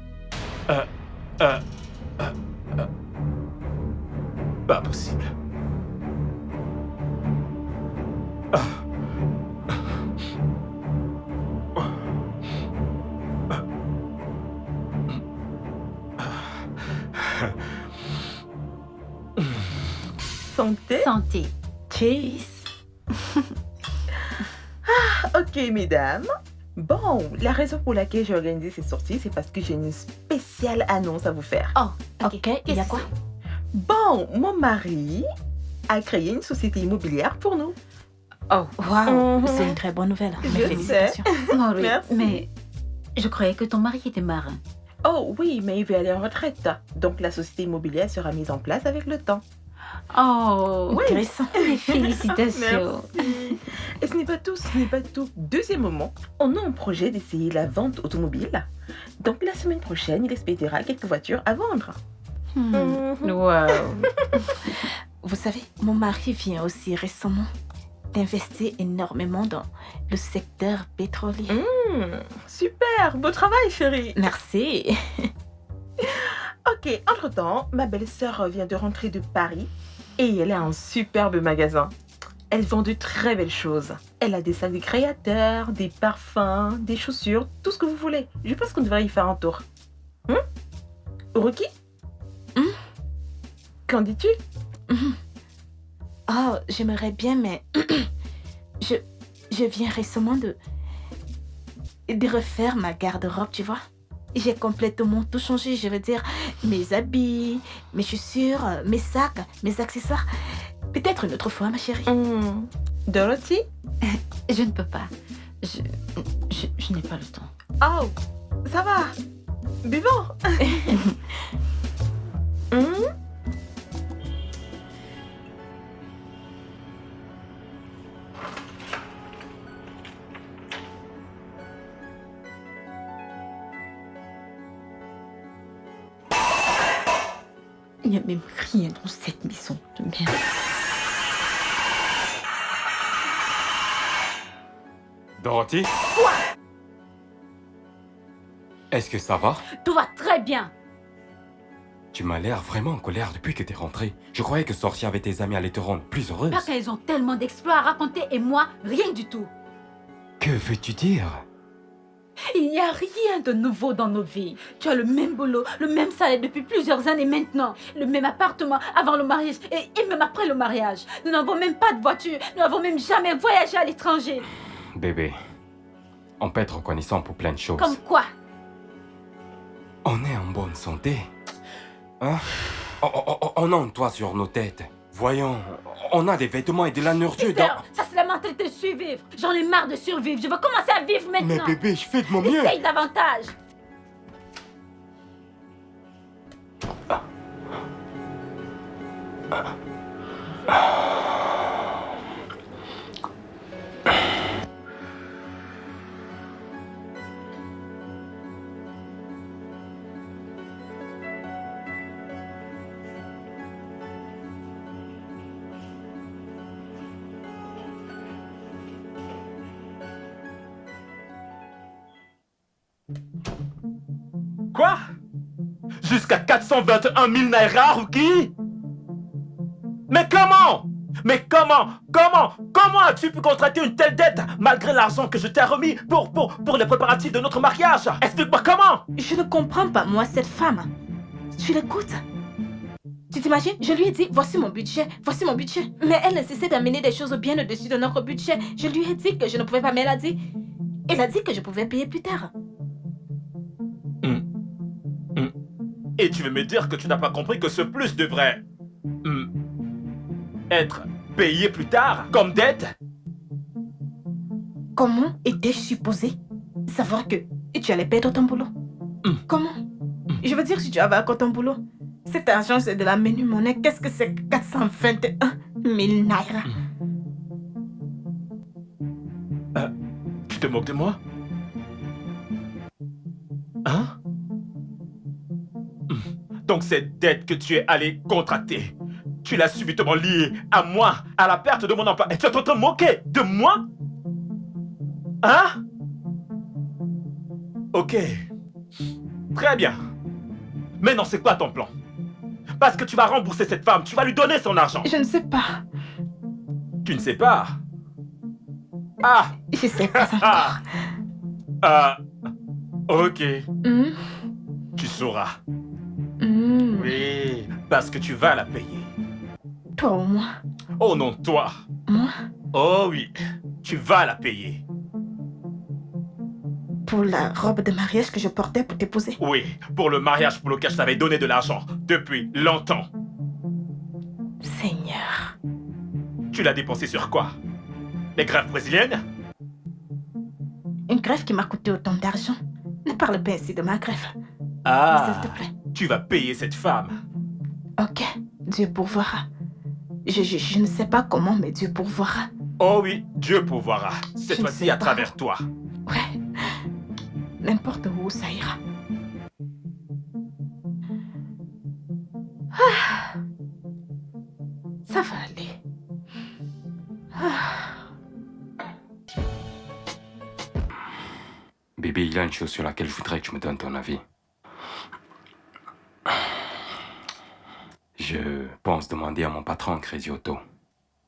Pas possible. Santé. Santé. Cheese. Ok, mesdames. Bon, la raison pour laquelle j'ai organisé cette sortie, c'est parce que j'ai une spéciale annonce à vous faire. Oh, Ok, il y a quoi? Bon, mon mari a créé une société immobilière pour nous. Oh, Waouh, c'est une très bonne nouvelle. Je Mes félicitations. Maureen, Merci. mais je croyais que ton mari était marin. Oh oui, mais il veut aller en retraite. Donc la société immobilière sera mise en place avec le temps. Oh, Oui. Intéressant. mes félicitations. Merci. Et ce n'est pas tout, ce n'est pas tout. Deuxième moment, on a un projet d'essayer la vente automobile. Donc la semaine prochaine, il expédiera quelques voitures à vendre. Wow. Vous savez, mon mari vient aussi récemment d'investir énormément dans le secteur pétrolier. Super, beau travail chérie. Merci. Ok, entre-temps, ma belle-sœur vient de rentrer de Paris et elle a un superbe magasin. Elle vend de très belles choses. Elle a des sacs de créateurs, des parfums, des chaussures, tout ce que vous voulez. Je pense qu'on devrait y faire un tour. Ruki Qu'en dis-tu? Oh, j'aimerais bien, mais je viens récemment de refaire ma garde-robe, tu vois. J'ai complètement tout changé, je veux dire, mes habits, mes chaussures, mes sacs, mes accessoires. Peut-être une autre fois, ma chérie. Dorothy? Je ne peux pas. Je n'ai pas le temps. Oh, ça va. Buvons. Il n'y a même rien dans cette maison de merde. Dorothy? Quoi? Est-ce que ça va? Tout va très bien. Tu m'as l'air vraiment en colère depuis que t'es rentrée. Je croyais que sortir avec tes amis allait te rendre plus heureuse. Parce qu'elles ont tellement d'exploits à raconter et moi, rien du tout. Que veux-tu dire? Il n'y a rien de nouveau dans nos vies. Tu as le même boulot, le même salaire depuis plusieurs années maintenant, le même appartement avant le mariage et même après le mariage. Nous n'avons même pas de voiture, nous n'avons même jamais voyagé à l'étranger. Bébé, on peut être reconnaissant pour plein de choses. Comme quoi? On est en bonne santé. Hein? On a un toit sur nos têtes. Voyons, on a des vêtements et de la nourriture Peter, dans... ça c'est la mentalité de survivre. J'en ai marre de survivre, je veux commencer à vivre Mais maintenant. bébé, je fais de mon mieux. Essaye davantage. Quoi? Jusqu'à 421 000 naira, Ruki? Mais comment? Mais comment as-tu pu contracter une telle dette malgré l'argent que je t'ai remis pour les préparatifs de notre mariage? Explique-moi comment? Je ne comprends pas, moi, cette femme. Tu l'écoutes? Tu t'imagines? Je lui ai dit, voici mon budget. Mais elle ne cessait d'amener des choses bien au-dessus de notre budget. Je lui ai dit que je ne pouvais pas, mais elle a dit que je pouvais payer plus tard. Et tu veux me dire que tu n'as pas compris que ce plus devrait... être payé plus tard, comme dette? Comment étais-je supposé savoir que tu allais perdre ton boulot? Comment? Je veux dire, si tu avais encore ton boulot, cet argent c'est de la menu monnaie. Qu'est-ce que c'est que 421 000 naira? Tu te moques de moi? Hein? Donc cette dette que tu es allé contracter, tu l'as subitement liée à moi, à la perte de mon emploi. Et tu es en train de te moquer de moi? Hein? Ok. Très bien. Maintenant, c'est quoi ton plan? Parce que tu vas rembourser cette femme, tu vas lui donner son argent. Je ne sais pas. Tu ne sais pas? Ah! Je sais pas encore. Ok. Hmm? Tu sauras. Hmm. Oui, parce que tu vas la payer. Toi ou moi? Oh non, toi. Moi? Oh oui, tu vas la payer. Pour la robe de mariage que je portais pour t'épouser. Oui, pour le mariage pour lequel je t'avais donné de l'argent depuis longtemps. Seigneur. Tu l'as dépensé sur quoi? Les grèves brésiliennes? Une greffe qui m'a coûté autant d'argent. Ne parle pas ainsi de ma greffe. Ah, S'il te plaît. tu vas payer cette femme. Ok, Dieu pourvoira. Je ne sais pas comment, mais Dieu pourvoira. Oh oui, Dieu pourvoira. Cette Je ne fois-ci sais à pas. travers toi. Ouais. N'importe où, ça ira. Ah. Ça va aller. Ah. Bébé, il y a une chose sur laquelle je voudrais que tu me donnes ton avis. Je pense demander à mon patron un crédit auto.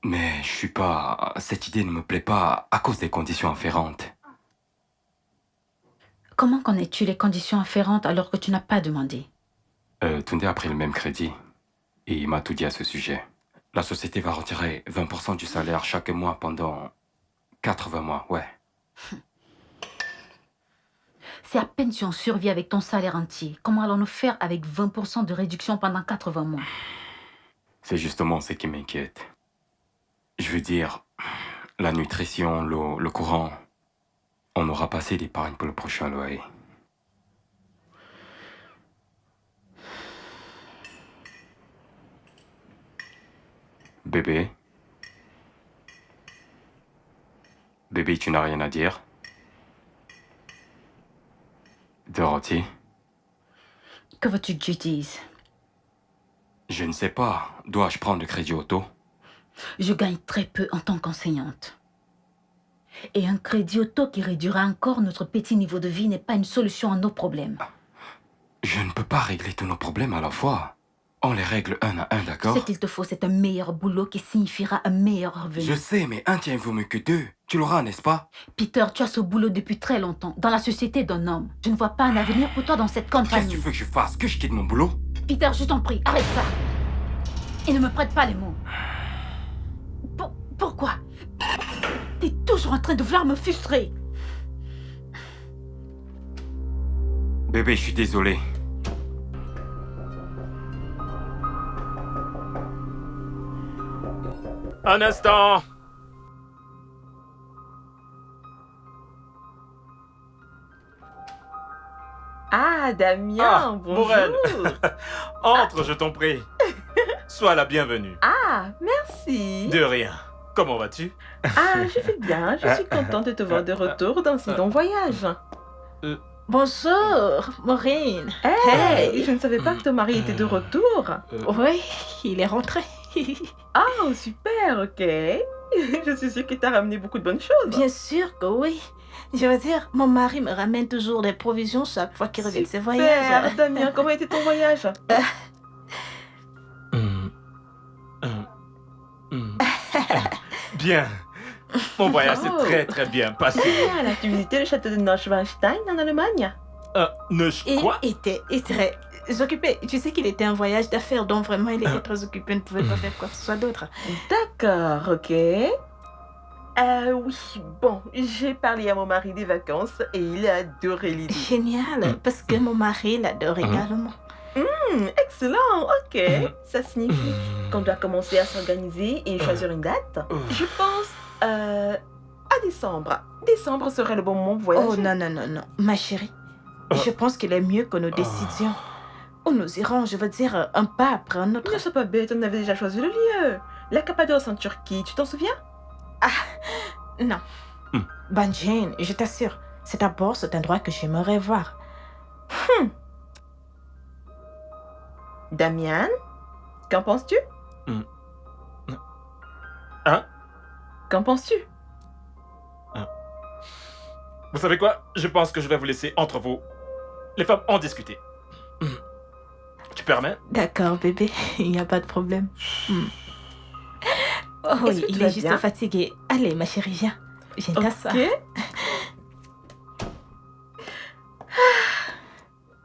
Mais je suis pas... Cette idée ne me plaît pas à cause des conditions afférentes. Comment connais-tu les conditions afférentes alors que tu n'as pas demandé? Tunde a pris le même crédit et il m'a tout dit à ce sujet. La société va retirer 20% du salaire chaque mois pendant 80 mois, ouais. C'est à peine si on survit avec ton salaire entier. Comment allons-nous faire avec 20% de réduction pendant 80 mois? C'est justement ce qui m'inquiète. Je veux dire, la nutrition, l'eau, le courant, on aura passé d'épargne pour le prochain loyer. Bébé? Bébé, tu n'as rien à dire? Dorothy? Que veux-tu que je dise? Je ne sais pas. Dois-je prendre le crédit auto? Je gagne très peu en tant qu'enseignante. Et un crédit auto qui réduira encore notre petit niveau de vie n'est pas une solution à nos problèmes. Je ne peux pas régler tous nos problèmes à la fois. On les règle un à un, d'accord? Ce qu'il te faut, c'est un meilleur boulot qui signifiera un meilleur revenu. Je sais, mais un tien vaut mieux que deux. Tu l'auras, n'est-ce pas? Peter, tu as ce boulot depuis très longtemps, dans la société d'un homme. Je ne vois pas un avenir pour toi dans cette Qu'est-ce que compagnie. tu veux que je fasse? Que je quitte mon boulot? Peter, je t'en prie, arrête ça. Et ne me prête pas les mots. Pourquoi? T'es toujours en train de vouloir me frustrer. Bébé, je suis désolé. Un instant. Ah, Damien, Ah, bonjour. Maureen. Entre, je t'en prie. Sois la bienvenue. Ah, merci. De rien. Comment vas-tu? Ah, je vais bien. Je suis contente de te voir de retour dans ce long voyage. Bonjour, Maureen. Hey, je ne savais pas que ton mari était de retour. Oui, il est rentré. Oh, super, ok. Je suis sûre qu'il t'a ramené beaucoup de bonnes choses. Bien sûr que oui. Je veux dire, mon mari me ramène toujours des provisions chaque fois qu'il revient de ses voyages. Super, Damien, comment était ton voyage? Bien. Mon voyage s'est Oh. très très bien passé. Ah, là, tu visitais le château de Neuschwanstein en Allemagne? Il Quoi? était très occupé. Tu sais qu'il était un voyage d'affaires, donc vraiment il était très occupé, ne pouvait pas faire quoi que ce soit d'autre. D'accord, ok. Oui, bon, j'ai parlé à mon mari des vacances et il a adoré l'idée. Génial, parce que mon mari l'adore également. Excellent, ok. Ça signifie qu'on doit commencer à s'organiser et choisir une date. Je pense à décembre. Décembre serait le bon moment pour voyager. Oh non, non, non, non, ma chérie. Je pense qu'il est mieux que nous décidions. Où nous irons, je veux dire, un pas après un autre. Ne sois pas bête, on avait déjà choisi le lieu. La Cappadoce en Turquie, tu t'en souviens? Non. Jane, je t'assure, c'est d'abord cet endroit que j'aimerais voir. Damien, qu'en penses-tu? Hein? Qu'en penses-tu? Vous savez quoi? Je pense que je vais vous laisser entre vous. Les femmes en discuter. Tu permets? D'accord, bébé, il n'y a pas de problème. Oh Est-ce oui, que tu il vas est juste bien? fatigué. Allez, ma chérie, viens. Viens t'asseoir. Ok.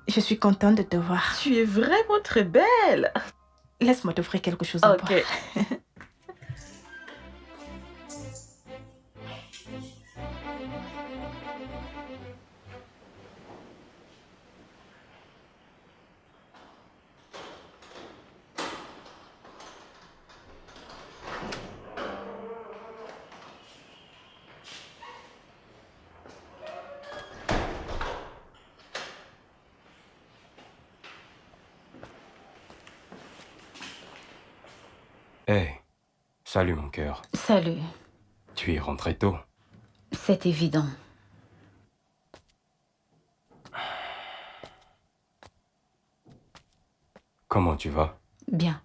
Je suis contente de te voir. Tu es vraiment très belle. Laisse-moi t'offrir quelque chose à boire. Ok. Hey, Salut mon cœur. Salut. Tu es rentré tôt. C'est évident. Comment tu vas? Bien.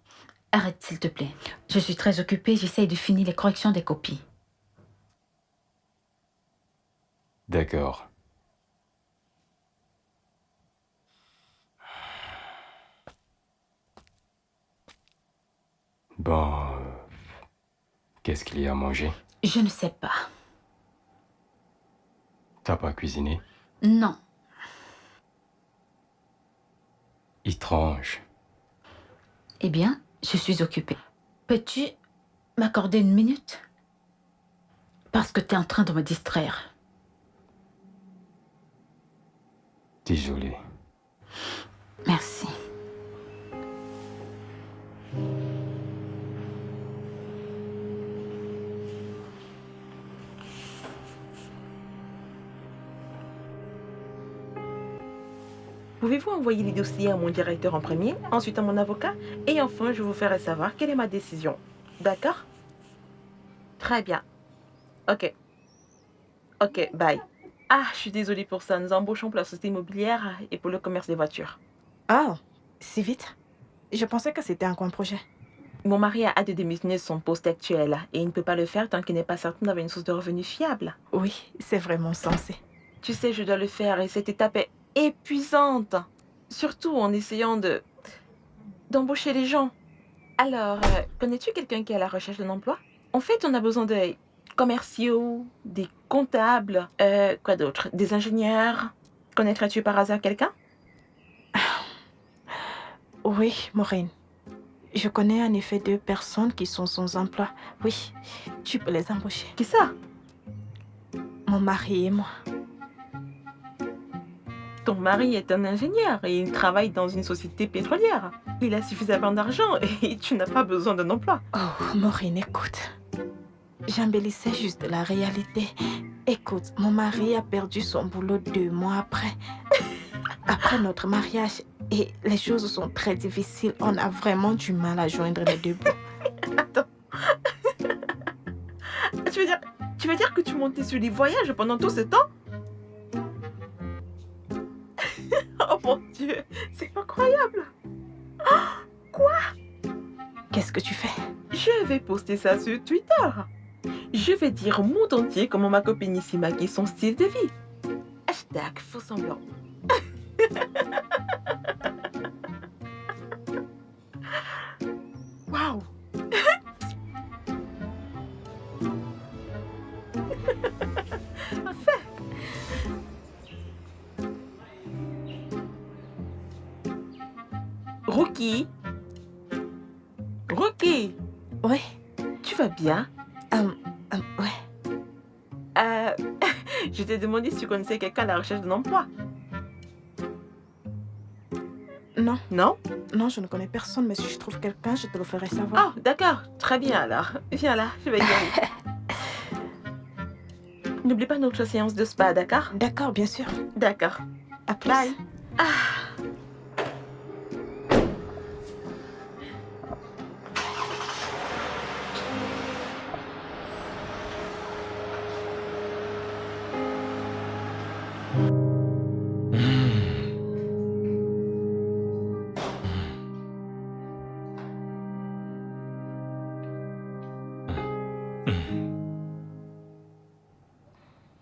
Arrête, s'il te plaît. Je suis très occupée, j'essaye de finir les corrections des copies. D'accord. Bon, qu'est-ce qu'il y a à manger? Je ne sais pas. T'as pas cuisiné? Non. Étrange. Eh bien, je suis occupée. Peux-tu m'accorder une minute? Parce que tu es en train de me distraire. Désolé. Merci. Pouvez-vous envoyer les dossiers à mon directeur en premier, ensuite à mon avocat, et enfin je vous ferai savoir quelle est ma décision. D'accord? Très bien. Ok. Ok, bye. Ah, je suis désolée pour ça. Nous embauchons pour la société immobilière et pour le commerce des voitures. Ah, si vite? Je pensais que c'était un grand projet. Mon mari a hâte de démissionner de son poste actuel et il ne peut pas le faire tant qu'il n'est pas certain d'avoir une source de revenus fiable. Oui, c'est vraiment sensé. Tu sais, je dois le faire et cette étape est épuisante. Surtout en essayant d'embaucher les gens. Alors, connais-tu quelqu'un qui est à la recherche d'un emploi? En fait, on a besoin de commerciaux, des comptables, quoi d'autre? Des ingénieurs. Connaîtrais-tu par hasard quelqu'un? Oui, Maureen. Je connais en effet 2 personnes qui sont sans emploi. Oui, tu peux les embaucher. Qui ça? Mon mari et moi. Ton mari est un ingénieur et il travaille dans une société pétrolière. Il a suffisamment d'argent et tu n'as pas besoin d'un emploi. Oh, Maureen, écoute. J'embellissais juste la réalité. Écoute, mon mari a perdu son boulot 2 mois après notre mariage. Et les choses sont très difficiles. On a vraiment du mal à joindre les 2 bouts. Attends. Tu veux dire que tu montais sur les voyages pendant tout ce temps? Oh mon Dieu, c'est incroyable. Quoi? Qu'est-ce que tu fais? Je vais poster ça sur Twitter. Je vais dire au monde entier comment ma copine ici maquille son style de vie. Hashtag faux semblant. Waouh. Parfait. Rookie. Rookie. Oui. Tu vas bien? Ouais. Je t'ai demandé si tu connaissais quelqu'un à la recherche d'un emploi. Non, Non? non, je ne connais personne, mais si je trouve quelqu'un, je te le ferai savoir. Oh, d'accord. Très bien alors. Viens là, je vais y aller. N'oublie pas notre séance de spa, d'accord? D'accord, bien sûr. D'accord. À plus. Bye.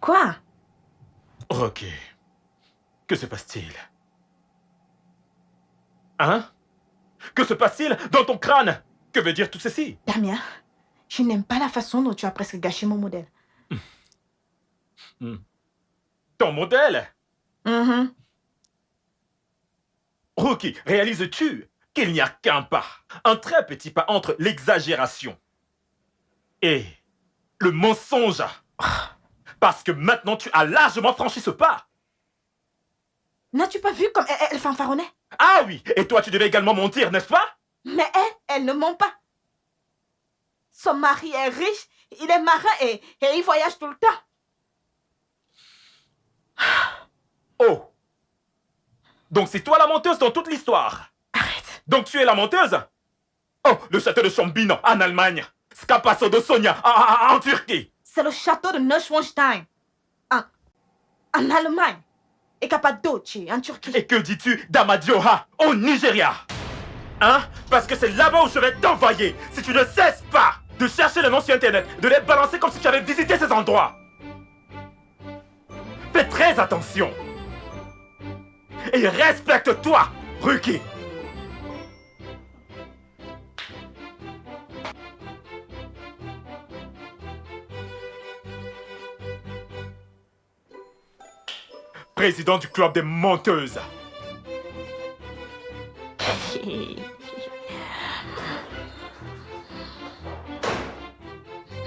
Quoi? Ok. Que se passe-t-il? Hein? Que se passe-t-il dans ton crâne? Que veut dire tout ceci? Damien, je n'aime pas la façon dont tu as presque gâché mon modèle. Ton modèle? Mhm. Rookie, réalises-tu qu'il n'y a qu'un pas, un très petit pas entre l'exagération et le mensonge? Parce que maintenant tu as largement franchi ce pas. N'as-tu pas vu comme elle fanfaronnait? Ah oui, et toi tu devais également mentir, n'est-ce pas? Mais elle ne ment pas. Son mari est riche, il est marin et il voyage tout le temps. Oh. Donc c'est toi la menteuse dans toute l'histoire. Arrête. Donc tu es la menteuse? Oh, le château de Chambino, en Allemagne. Scapasso de Sonia en Turquie. C'est le château de Neuschwanstein. En Allemagne. Et Cappadoce, en Turquie. Et que dis-tu d'Amadioha, au Nigeria? Hein? Parce que c'est là-bas où je vais t'envoyer si tu ne cesses pas de chercher les noms sur Internet, de les balancer comme si tu avais visité ces endroits. Fais très attention. Et respecte-toi, Ruki. Président du club des menteuses.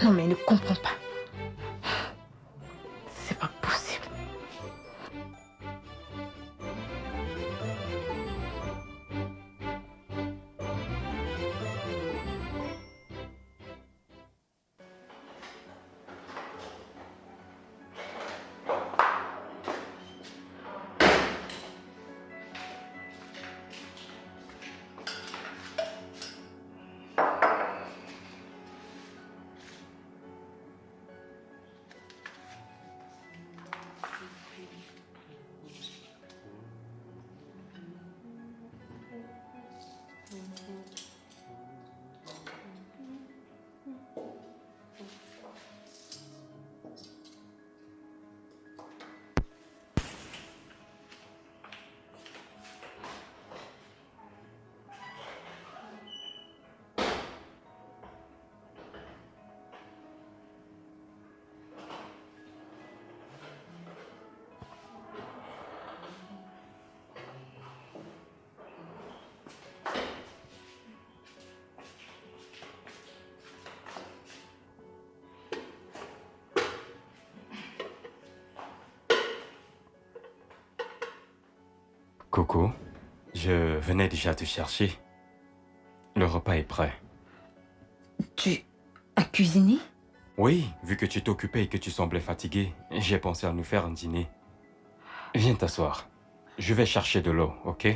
Non, mais il ne comprend pas. C'est pas possible. Coco, je venais déjà te chercher. Le repas est prêt. Tu as cuisiné? Oui, vu que tu t'occupais et que tu semblais fatigué, j'ai pensé à nous faire un dîner. Viens t'asseoir. Je vais chercher de l'eau, ok?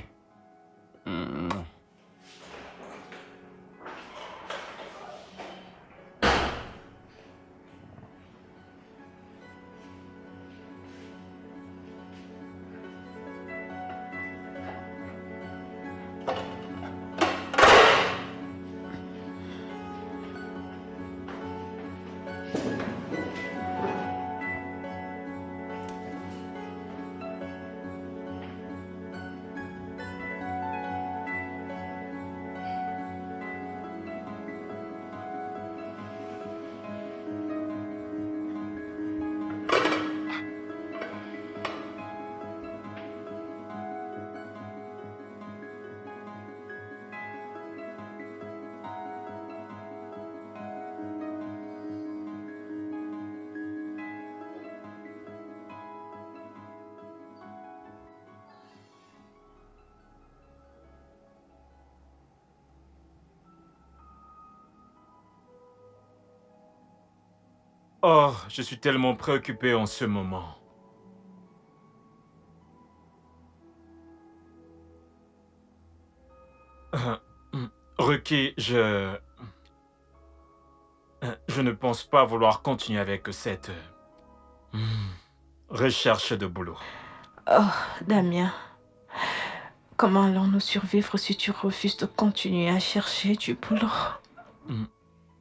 Oh, je suis tellement préoccupé en ce moment. Ruki, je ne pense pas vouloir continuer avec cette recherche de boulot. Oh, Damien. Comment allons-nous survivre si tu refuses de continuer à chercher du boulot?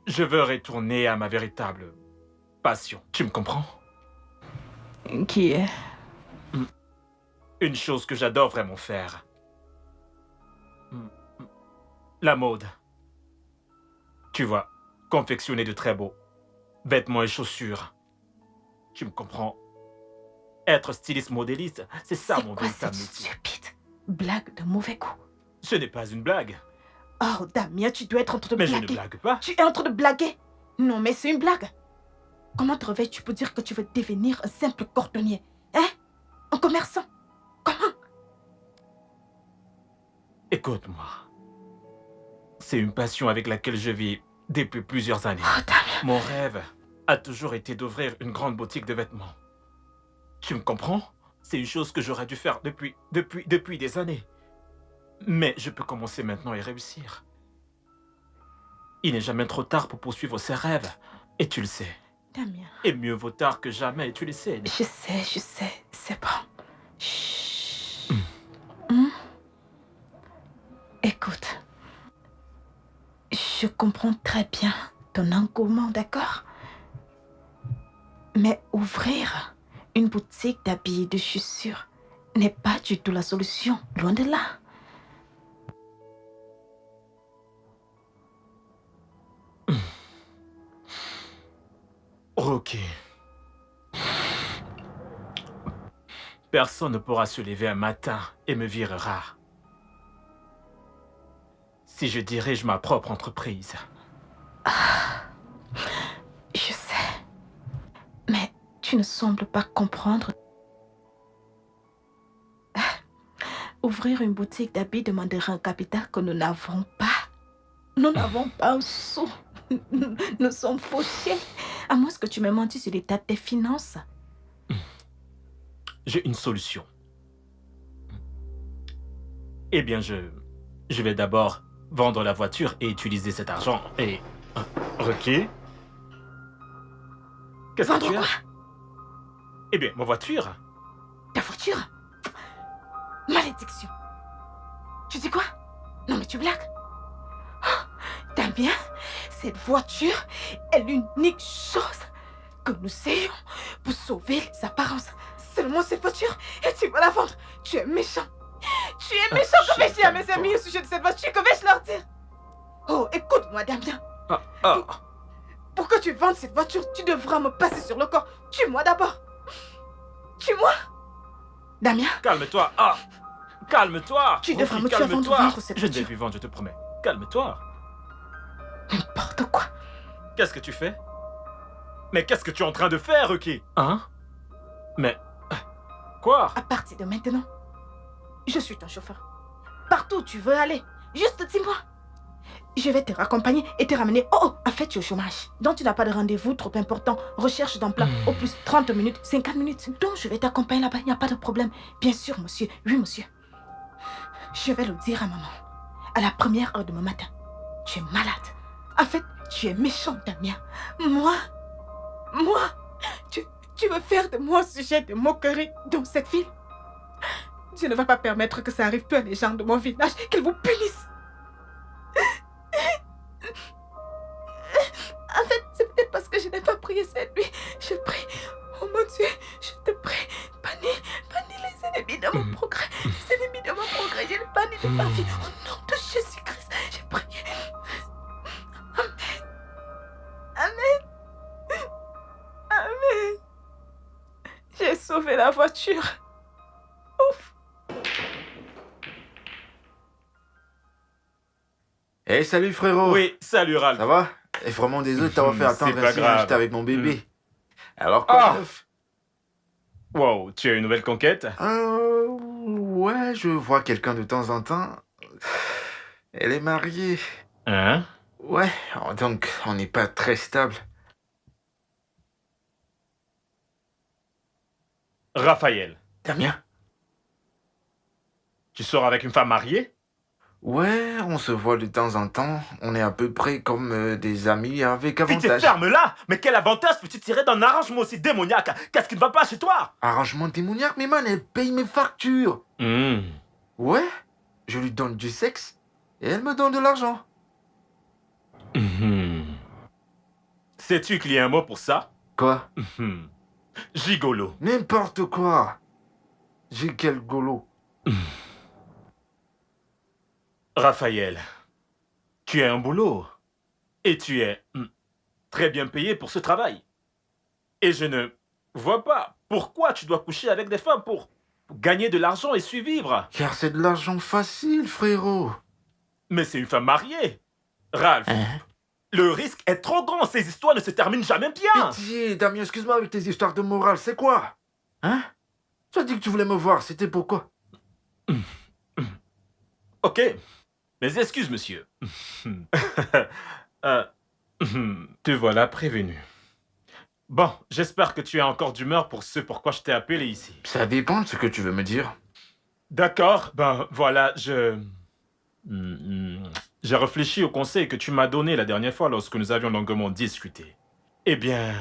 Je veux retourner à ma véritable passion. Tu me comprends? Qui est? Une chose que j'adore vraiment faire. La mode. Tu vois, confectionner de très beaux vêtements et chaussures. Tu me comprends? Être styliste modéliste, c'est ça mon véritable C'est métier. stupide blague de mauvais goût. Ce n'est pas une blague. Oh, Damien, tu dois être en train de Mais je blaguer. ne blague pas. Tu es en train de blaguer. Non, mais c'est une blague. Comment te réveilles-tu pour dire que tu veux devenir un simple cordonnier? Hein? Un commerçant? Comment? Écoute-moi. C'est une passion avec laquelle je vis depuis plusieurs années. Oh, Damien. Mon rêve a toujours été d'ouvrir une grande boutique de vêtements. Tu me comprends? C'est une chose que j'aurais dû faire depuis des années. Mais je peux commencer maintenant et réussir. il n'est jamais trop tard pour poursuivre ses rêves. Et tu le sais. Damien, Et mieux vaut tard que jamais, tu le sais. je sais, c'est bon. Chut. Hmm? Écoute, je comprends très bien ton engouement, d'accord? Mais ouvrir une boutique d'habits et de chaussures n'est pas du tout la solution, loin de là. Ok. Personne ne pourra se lever un matin et me virera. Si je dirige ma propre entreprise. Je sais, mais tu ne sembles pas comprendre. Ouvrir une boutique d'habits demandera un capital que nous n'avons pas. Nous n'avons pas un sou. Nous sommes fauchés. À moins que tu m'aies menti sur l'état de tes finances. J'ai une solution. Eh bien, je vais d'abord vendre la voiture et utiliser cet argent et... Ok. Qu'est-ce que Vendre tu as? quoi? Eh bien, ma voiture. Ta voiture? Malédiction. Tu dis quoi? Non mais tu blagues. Oh, Damien, cette voiture est l'unique chose que nous ayons pour sauver les apparences. Seulement cette voiture et tu vas la vendre. Tu es méchant. Tu es méchant. Que vais-je dire à mes amis au sujet de cette voiture? Que vais-je leur dire? Oh, écoute-moi Damien. Pour que tu vendes cette voiture, tu devras me passer sur le corps. Tue-moi d'abord. Tue-moi. Damien. Calme-toi. Calme-toi. Tu devras me tuer avant de Calme-toi. vendre cette Je ne vais voiture. plus vendre, je te promets. Calme-toi. N'importe quoi. Qu'est-ce que tu fais? Mais qu'est-ce que tu es en train de faire, Ruki? Hein? Mais... Quoi? À partir de maintenant, je suis ton chauffeur. Partout où tu veux aller, juste dis-moi. Je vais te raccompagner et te ramener. Oh, en fait, tu es au chômage. Donc, tu n'as pas de rendez-vous trop important. Recherche d'emploi, au plus 30 minutes, 50 minutes. Donc, je vais t'accompagner là-bas, il n'y a pas de problème. Bien sûr, monsieur. Oui, monsieur. Je vais le dire à maman. À la première heure de mon matin. Tu es malade. En fait, tu es méchant, Damien. Moi, tu veux faire de moi sujet de moquerie dans cette ville? Je ne vais pas permettre que ça arrive plus à les gens de mon village, qu'ils vous punissent. En fait, c'est peut-être parce que je n'ai pas prié cette nuit. Je prie. Oh mon Dieu, je te prie. Bannis les ennemis de mon progrès. Les ennemis de mon progrès, je les bannis de ma vie. Au nom de Jésus-Christ, j'ai prié. Amen. J'ai sauvé la voiture. Ouf. Hey, salut frérot. Oui, salut Ralph. Ça va? Et vraiment désolé de t'avoir fait C'est attendre pas ainsi, grave. j'étais avec mon bébé. Alors quoi Ah. de neuf? Wow, tu as une nouvelle conquête? Ouais, je vois quelqu'un de temps en temps. Elle est mariée. Hein? Ouais, donc on n'est pas très stable. Raphaël, Damien? tu sors avec une femme mariée? Ouais, on se voit de temps en temps. On est à peu près comme des amis avec Pitié, avantage. ferme-la! Mais quel avantage peux-tu tirer d'un arrangement aussi démoniaque? Qu'est-ce qui ne va pas chez toi? Arrangement démoniaque, mais man, elle paye mes factures. Ouais, je lui donne du sexe et elle me donne de l'argent. Sais-tu qu'il y a un mot pour ça? Quoi? Gigolo. N'importe quoi. J'ai quel golo. Raphaël, tu as un boulot. Et tu es très bien payé pour ce travail. Et je ne vois pas pourquoi tu dois coucher avec des femmes pour gagner de l'argent et survivre. Car c'est de l'argent facile, frérot. Mais c'est une femme mariée. Ralph, le risque est trop grand. Ces histoires ne se terminent jamais bien. Pitié, Damien, excuse-moi avec tes histoires de morale, c'est quoi? Hein? Tu as dit que tu voulais me voir, c'était pourquoi? Ok. Mes excuses, monsieur. Te voilà prévenu. Bon, j'espère que tu es encore d'humeur pour ce pourquoi je t'ai appelé ici. Ça dépend de ce que tu veux me dire. D'accord, ben voilà, j'ai réfléchi au conseil que tu m'as donné la dernière fois lorsque nous avions longuement discuté. Eh bien,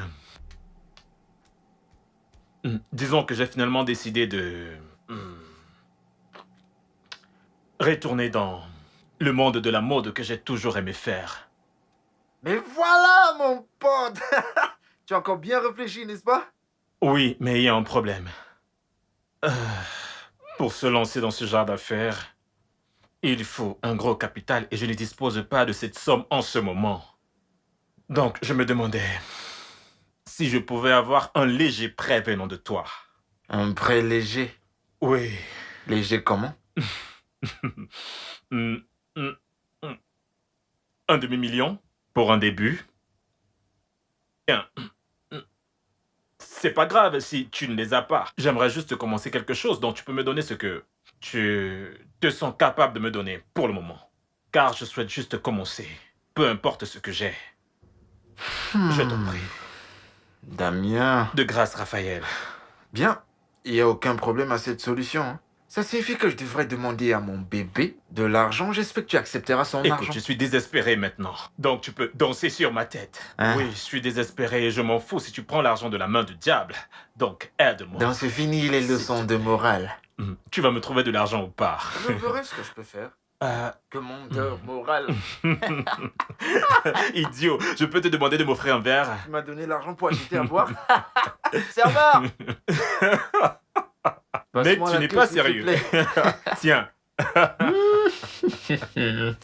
disons que j'ai finalement décidé de retourner dans le monde de la mode que j'ai toujours aimé faire. Mais voilà, mon pote. Tu as encore bien réfléchi, n'est-ce pas? Oui, mais il y a un problème. Euh, pour se lancer dans ce genre d'affaires, il faut un gros capital et je ne dispose pas de cette somme en ce moment. Donc, je me demandais si je pouvais avoir un léger prêt venant de toi. Un prêt léger. Oui. Léger comment? Mm, mm, mm. Un demi-million pour un début. Bien. C'est pas grave si tu ne les as pas. J'aimerais juste commencer quelque chose dont tu peux me donner ce que tu te sens capable de me donner pour le moment. Car je souhaite juste commencer. Peu importe ce que j'ai. Je t'en prie. Damien. De grâce, Raphaël. Bien, il n'y a aucun problème à cette solution. Hein. Ça signifie que je devrais demander à mon bébé de l'argent. J'espère que tu accepteras son Écoute, argent. je suis désespéré maintenant. Donc tu peux danser sur ma tête. Hein? Oui, je suis désespéré et je m'en fous si tu prends l'argent de la main du diable. Donc aide-moi. Donc c'est fini les leçons de morale. Tu vas me trouver de l'argent ou pas? Je verrai ce que je peux faire. Commandeur moral. Idiot, je peux te demander de m'offrir un verre? Tu m'as donné l'argent pour acheter à boire. Serveur. Mais Passe-moi tu la n'es queue, pas s'il te sérieux. plaît. Tiens.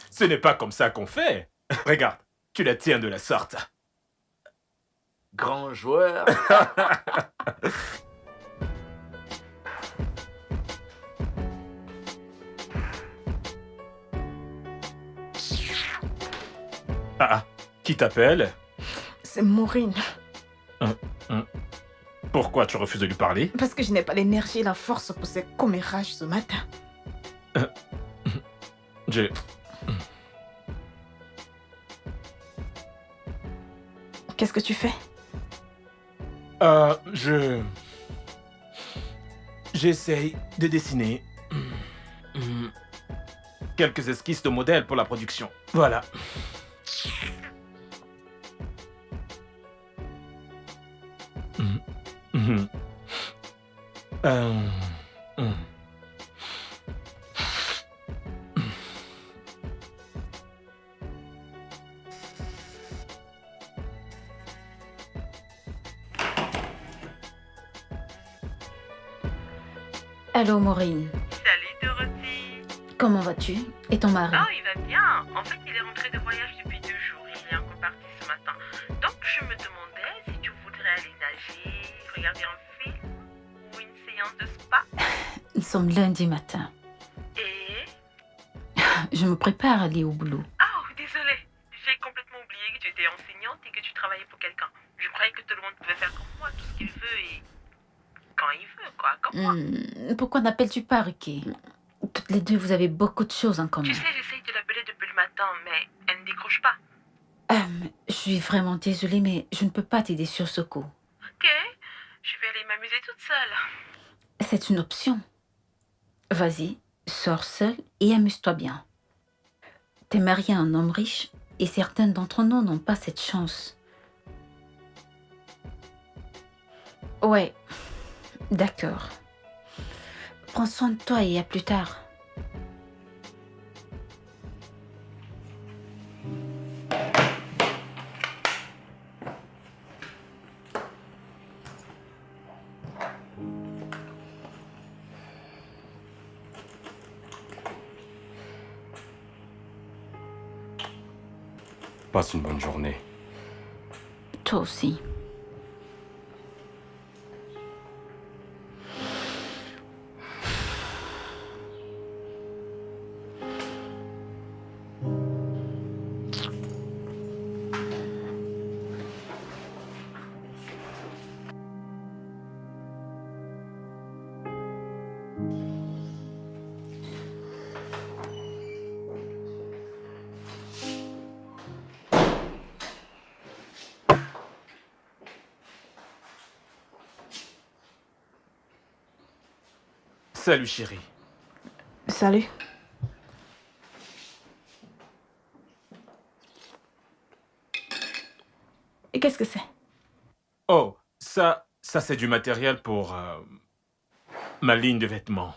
Ce n'est pas comme ça qu'on fait. Regarde, tu la tiens de la sorte. Grand joueur. Ah, qui t'appelle? C'est Maureen. Pourquoi tu refuses de lui parler? Parce que je n'ai pas l'énergie et la force pour ces commérages ce matin. Je... Qu'est-ce que tu fais? J'essaye de dessiner quelques esquisses de modèles pour la production. Voilà. Allô, Maureen. Salut Dorothy. Comment vas-tu? Et ton mari? Oh, il va bien. En fait, il est rentré de voyage depuis 2 jours. Il est encore parti ce matin. Donc, je me demandais si tu voudrais aller nager, regarder un film ou une séance de spa. Nous sommes lundi matin. Et... Je me prépare à aller au boulot. Oh, désolée. J'ai complètement oublié que tu étais enseignante et que tu travaillais pour quelqu'un. Je croyais que tout le monde pouvait faire comme moi, tout ce qu'il veut et... quand il veut, quoi, comme moi. Pourquoi n'appelles-tu pas Ricky? Toutes les deux, vous avez beaucoup de choses en commun. Tu sais, j'essaye de l'appeler depuis le matin, mais elle ne décroche pas. Je suis vraiment désolée, mais je ne peux pas t'aider sur ce coup. Ok, je vais aller m'amuser toute seule. C'est une option. Vas-y, sors seule et amuse-toi bien. T'es mariée à un homme riche et certains d'entre nous n'ont pas cette chance. Ouais, d'accord. Prends soin de toi et à plus tard. Passe une bonne journée. Toi aussi. Salut chérie. Salut. qu'est-ce que c'est? Oh, ça c'est du matériel pour ma ligne de vêtements.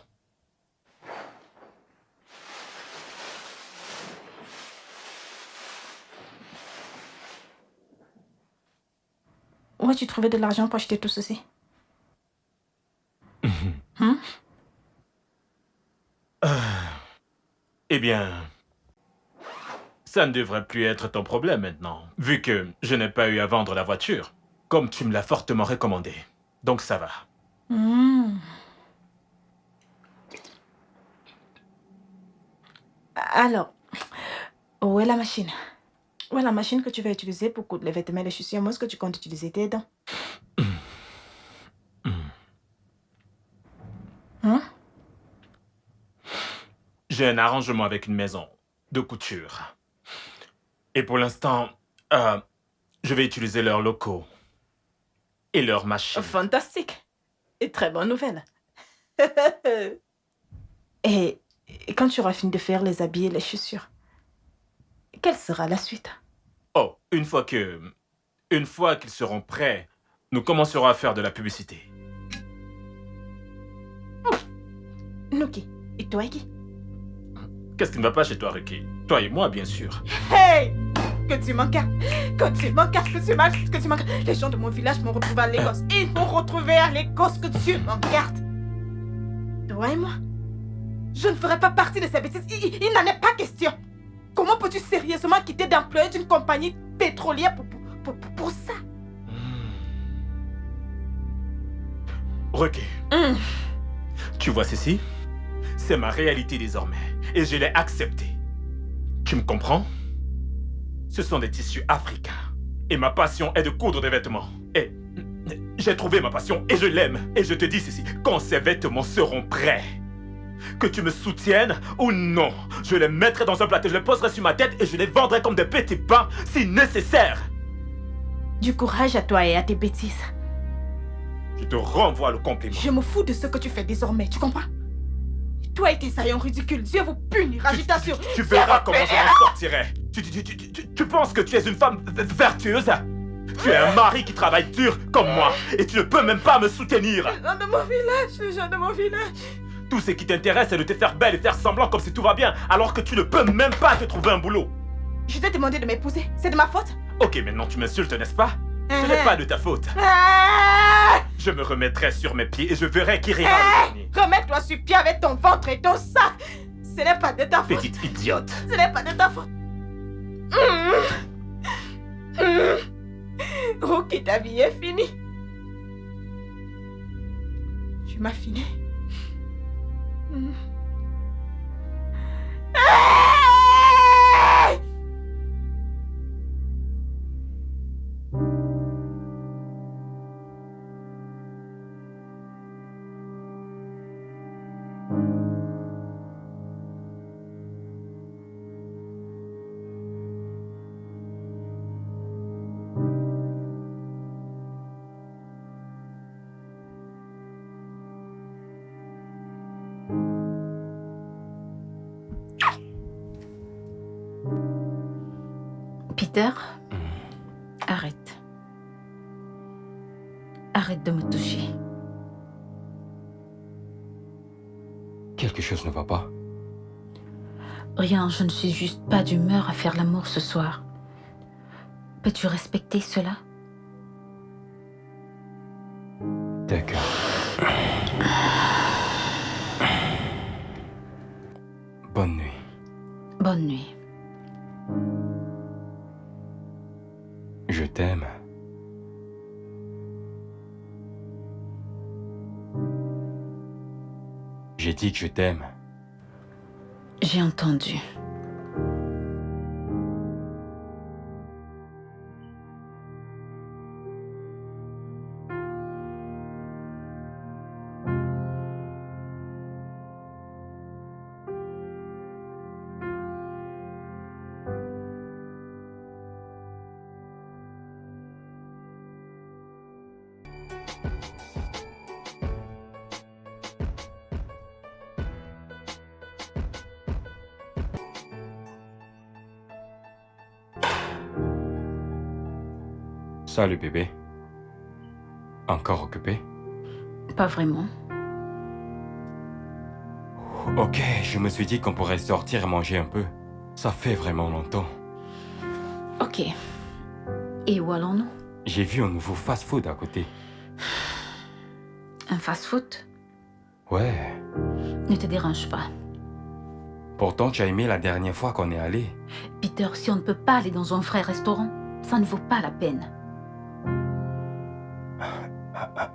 Où as-tu trouvé de l'argent pour acheter tout ceci? Hein? Eh bien, ça ne devrait plus être ton problème maintenant, vu que je n'ai pas eu à vendre la voiture, comme tu me l'as fortement recommandé. Donc ça va. Hmm. Alors, où est la machine? Où est la machine que tu vas utiliser pour coudre les vêtements et les chaussures? Moi, est-ce que tu comptes utiliser tes dents? Hein? J'ai un arrangement avec une maison de couture. Et pour l'instant, je vais utiliser leurs locaux et leurs machines. Fantastique. Et très bonne nouvelle. Et quand tu auras fini de faire les habits et les chaussures, quelle sera la suite? Oh, une fois qu'ils seront prêts, nous commencerons à faire de la publicité. Nuki, et toi, qui? Qu'est-ce qui ne va pas chez toi, Ricky? Toi et moi, bien sûr. Hey! Que tu m'encartes! Que tu m'encartes! Que tu m'encartes! Les gens de mon village m'ont retrouvé à Lagos. Ils m'ont retrouvé à Lagos, que tu m'encartes! Toi et moi, je ne ferai pas partie de ces bêtises. Il n'en est pas question. Comment peux-tu sérieusement quitter d'employé d'une compagnie pétrolière pour ça? Ricky, tu vois ceci? C'est ma réalité désormais. Et je l'ai acceptée. Tu me comprends? Ce sont des tissus africains. Et ma passion est de coudre des vêtements. Et j'ai trouvé ma passion et je l'aime. Et je te dis ceci, quand ces vêtements seront prêts, que tu me soutiennes ou non, je les mettrai dans un plateau, je les poserai sur ma tête et je les vendrai comme des petits pains si nécessaire. Du courage à toi et à tes bêtises. Je te renvoie le compliment. Je me fous de ce que tu fais désormais, tu comprends? Toi et tes saillants ridicules, Dieu vous punira, je t'assure. Tu verras comment je m'en sortirai. Tu penses que tu es une femme vertueuse? Tu es un mari qui travaille dur comme moi et tu ne peux même pas me soutenir. Les gens de mon village, les gens de mon village. Tout ce qui t'intéresse, c'est de te faire belle et faire semblant comme si tout va bien, alors que tu ne peux même pas te trouver un boulot. Je t'ai demandé de m'épouser, c'est de ma faute? Ok, maintenant tu m'insultes, n'est-ce pas? Ce n'est pas de ta faute. Je me remettrai sur mes pieds et je verrai qui rira le dernier. Remets-toi sur pied avec ton ventre et ton sac. Ce n'est pas de ta faute. Petite idiote. Ce n'est pas de ta faute. Ok, ta vie est finie. Tu m'as fini. Peter, arrête. Arrête de me toucher. Quelque chose ne va pas. Rien, je ne suis juste pas d'humeur à faire l'amour ce soir. Peux-tu respecter cela? D'accord. Bonne nuit. Bonne nuit. Je t'aime. J'ai dit que je t'aime. J'ai entendu. Salut bébé. Encore occupé? Pas vraiment. Ok, je me suis dit qu'on pourrait sortir et manger un peu. Ça fait vraiment longtemps. Ok. Et où allons-nous? J'ai vu un nouveau fast-food à côté. Un fast-food? Ouais. Ne te dérange pas. Pourtant, tu as aimé la dernière fois qu'on est allé. Peter, si on ne peut pas aller dans un vrai restaurant, ça ne vaut pas la peine.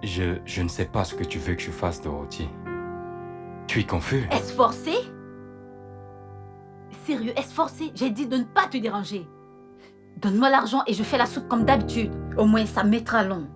Je ne sais pas ce que tu veux que je fasse, Dorothy. Tu es confus? Est-ce forcé? Sérieux, est-ce forcé? J'ai dit de ne pas te déranger. Donne-moi l'argent et je fais la soupe comme d'habitude. Au moins, ça mettra long.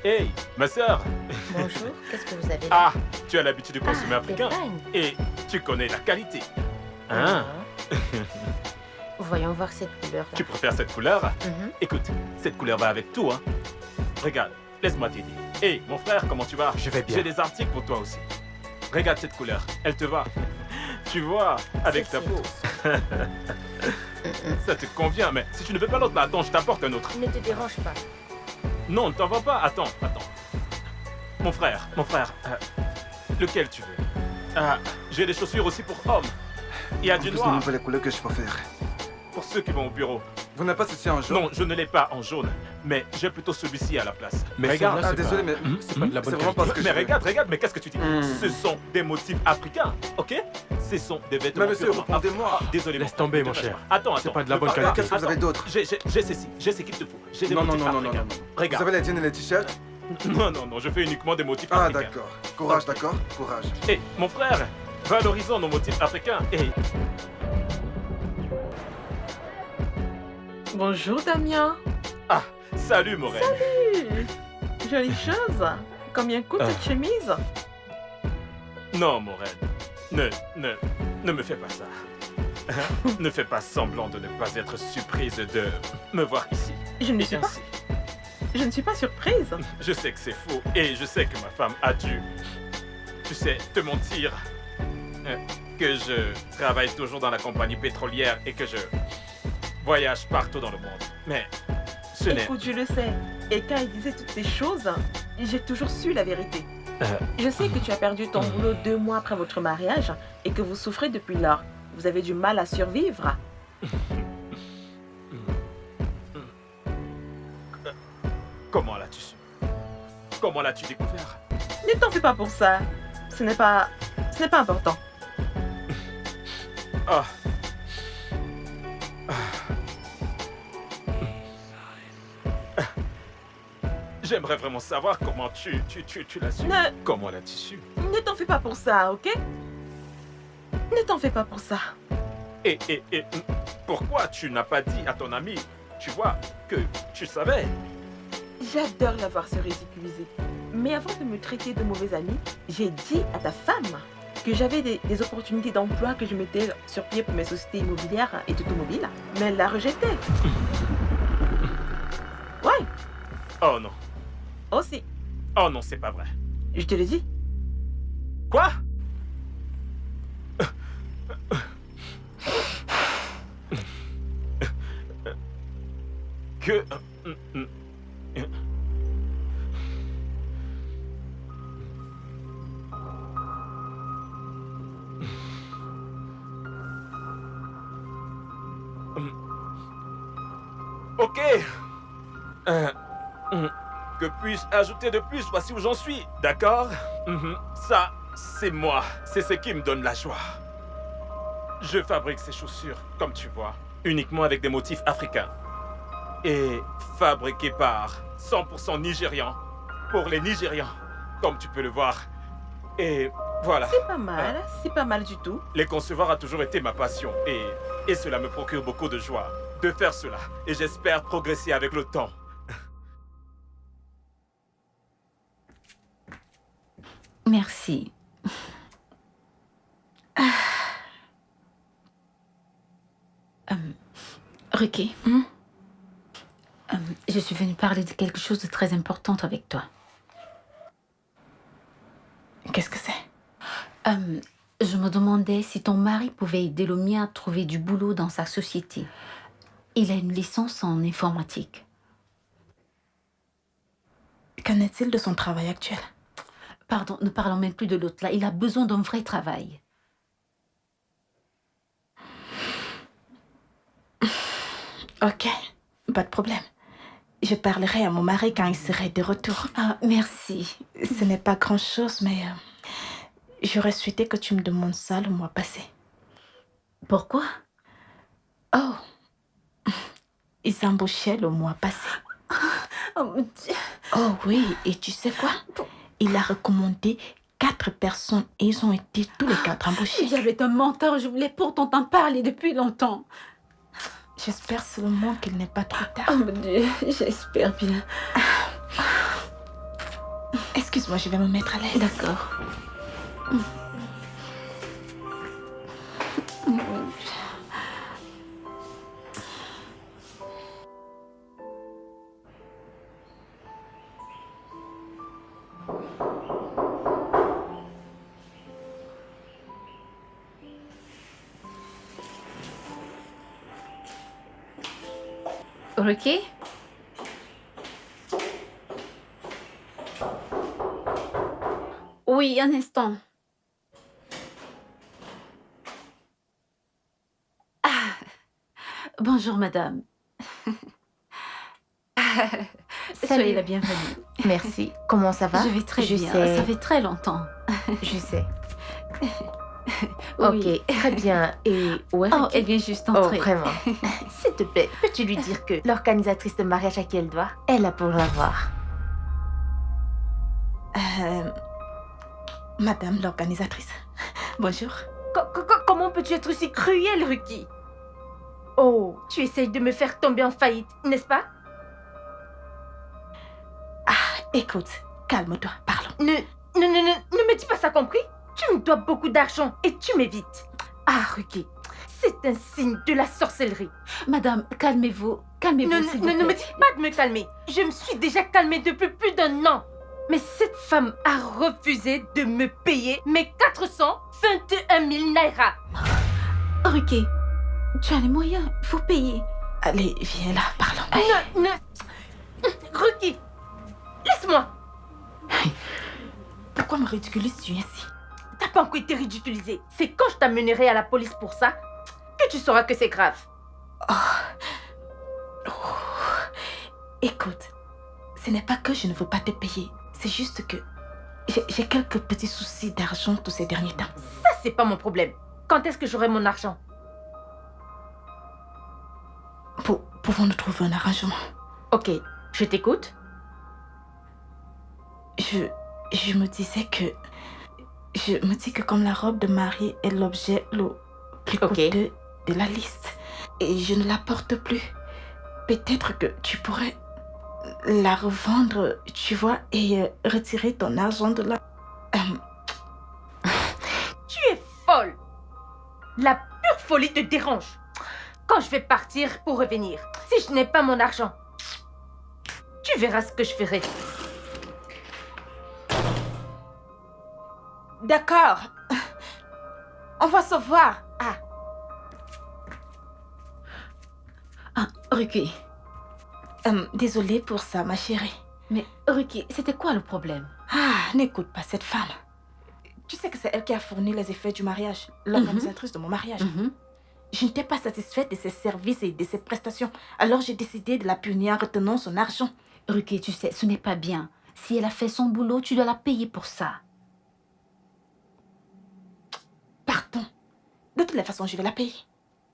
Hey, ma sœur. Bonjour, qu'est-ce que vous avez là? Ah, tu as l'habitude de consommer des africain. bagnes. Et tu connais la qualité. Ah. Hein? Voyons voir cette couleur-là. Tu préfères cette couleur? Mhm. Écoute, cette couleur va avec tout, hein. Regarde, laisse-moi t'aider. Hey, mon frère, comment tu vas? Je vais bien. J'ai des articles pour toi aussi. Regarde cette couleur, elle te va. Tu vois, avec ta Celle-ci peau. Ça te convient, mais si tu ne veux pas l'autre, là, attends, je t'apporte un autre. Ne te dérange pas. Non, ne t'en va pas. Attends. Mon frère, lequel tu veux? Ah, j'ai des chaussures aussi pour hommes. Il y a En du plus, noir n'est pas les couleurs que je préfère. pour ceux qui vont au bureau. Vous n'avez pas ceci en jaune? Non, je ne l'ai pas en jaune, mais j'ai plutôt celui-ci à la place. Mais regarde, celle-là, Ah, c'est désolé, pas- mais c'est pas de la bonne c'est vraiment pas ce que mais je veux. regarde, mais qu'est-ce que tu dis? Ce sont des motifs africains, ok? Ce sont des vêtements. Mais monsieur, purement répondez-moi. africains. Désolé. Laisse mon tomber, frère, mon ne te cher. fâche pas. Attends. C'est pas de la bonne Ah, qualité. qu'est-ce que vous avez d'autre? J'ai ceci, j'ai ce qu'il te faut. J'ai des Non, motifs non, non, non, africains. non, non. Regarde. Vous avez les jeans et les t-shirts? Non, je fais uniquement des motifs Ah, africains. d'accord. Courage, d'accord? Courage. Hé, mon frère, valorisons nos motifs africains. Hey. Bonjour Damien. Ah, salut Morel. Jolie chose. Combien coûte cette chemise? Non, Morel. Ne me fais pas ça. Ne fais pas semblant de ne pas être surprise de me voir ici. Je ne Et suis pas. ainsi. Je ne suis pas surprise. Je sais que c'est faux et je sais que ma femme a dû, tu sais, te mentir. Que je travaille toujours dans la compagnie pétrolière et que je voyage partout dans le monde. Mais ce n'est... Écoute, je le sais. Et quand il disait toutes ces choses, j'ai toujours su la vérité. Je sais que tu as perdu ton boulot 2 mois après votre mariage et que vous souffrez depuis lors. Vous avez du mal à survivre. Comment l'as-tu su? Comment l'as-tu découvert? Ne t'en fais pas pour ça. Ce n'est pas important. Ah. J'aimerais vraiment savoir comment tu l'as su. Comment l'as-tu su? Ne t'en fais pas pour ça, ok? Ne t'en fais pas pour ça. Et pourquoi tu n'as pas dit à ton ami, tu vois, que tu savais? J'adore la voir se ridiculiser. Mais avant de me traiter de mauvais ami, j'ai dit à ta femme que j'avais des opportunités d'emploi que je mettais sur pied pour mes sociétés immobilières et automobiles, mais elle l'a rejeté. Ouais. Oh non. Aussi. Oh non, c'est pas vrai. Je te le dis. Quoi? Que... Ok. Que puis-je ajouter de plus? Voici où j'en suis, d'accord? Ça, c'est moi. C'est ce qui me donne la joie. Je fabrique ces chaussures, comme tu vois, uniquement avec des motifs africains. Et fabriquées par 100% Nigérians, pour les Nigérians, comme tu peux le voir. Et voilà. C'est pas mal du tout. Les concevoir a toujours été ma passion et cela me procure beaucoup de joie de faire cela. Et j'espère progresser avec le temps. Merci. Ricky, je suis venue parler de quelque chose de très important avec toi. Qu'est-ce que c'est? Je me demandais si ton mari pouvait aider le mien à trouver du boulot dans sa société. Il a une licence en informatique. Qu'en est-il de son travail actuel? Pardon, ne parlons même plus de l'autre là. Il a besoin d'un vrai travail. Ok, pas de problème. Je parlerai à mon mari quand il serait de retour. Ah, merci. Ce n'est pas grand-chose, mais j'aurais souhaité que tu me demandes ça le mois passé. Pourquoi? Oh, ils embauchaient le mois passé. Oh mon Dieu. Oh oui, et tu sais quoi? Il a recommandé 4 personnes et ils ont été tous les 4 embauchés. J'avais un menteur, je voulais pourtant t'en parler depuis longtemps. J'espère seulement qu'il n'est pas trop tard. Oh mon Dieu, j'espère bien. Excuse-moi, je vais me mettre à l'aise. D'accord. Ricky? Oui, un instant. Bonjour, madame. Soyez la bienvenue. Merci. Comment ça va? Je vais très bien. sais. Ça fait très longtemps. Je sais. Oui. Ok, très bien. Et où est Oh, Ricky? elle vient juste Oh, entrer. vraiment. S'il te plaît, peux-tu lui dire que l'organisatrice de mariage à qui elle doit, elle a pour l'avoir. Madame l'organisatrice, bonjour. Comment peux-tu être aussi cruel, Ricky? Oh, tu essayes de me faire tomber en faillite, n'est-ce pas? Écoute, calme-toi, parlons. Ne me dis pas ça, compris? Tu me dois beaucoup d'argent et tu m'évites. Ah, Ricky, c'est un signe de la sorcellerie. Madame, calmez-vous. calmez-vous, Ne, s'il ne, vous ne me plaît. dites pas de me calmer. Je me suis déjà calmée depuis plus d'un an. Mais cette femme a refusé de me payer mes 421 000 naira. Ruki, tu as les moyens, il faut payer. Allez, viens là, parlons. Ne... Ruki, laisse-moi. Pourquoi me ridiculises-tu ainsi? T'as pas encore été ridiculisé. C'est quand je t'amènerai à la police pour ça que tu sauras que c'est grave. Écoute, ce n'est pas que je ne veux pas te payer. C'est juste que j'ai quelques petits soucis d'argent tous ces derniers temps. Ça, c'est pas mon problème. Quand est-ce que j'aurai mon argent? Pouvons-nous trouver un arrangement? Ok, je t'écoute. Je me disais que... Je me dis que comme la robe de mariée est l'objet le plus coûteux de la liste, et je ne la porte plus, peut-être que tu pourrais la revendre, tu vois, et retirer ton argent de là. Tu es folle. La pure folie te dérange. Quand je vais partir pour revenir, si je n'ai pas mon argent, tu verras ce que je ferai. D'accord. On va se voir. Ruki. Désolée pour ça, ma chérie. Mais Ruki, c'était quoi le problème? N'écoute pas cette femme. Tu sais que c'est elle qui a fourni les effets du mariage, l'organisatrice de mon mariage. Je n'étais pas satisfaite de ses services et de ses prestations. Alors j'ai décidé de la punir en retenant son argent. Ruki, tu sais, ce n'est pas bien. Si elle a fait son boulot, tu dois la payer pour ça. Pardon. De toutes les façons, je vais la payer.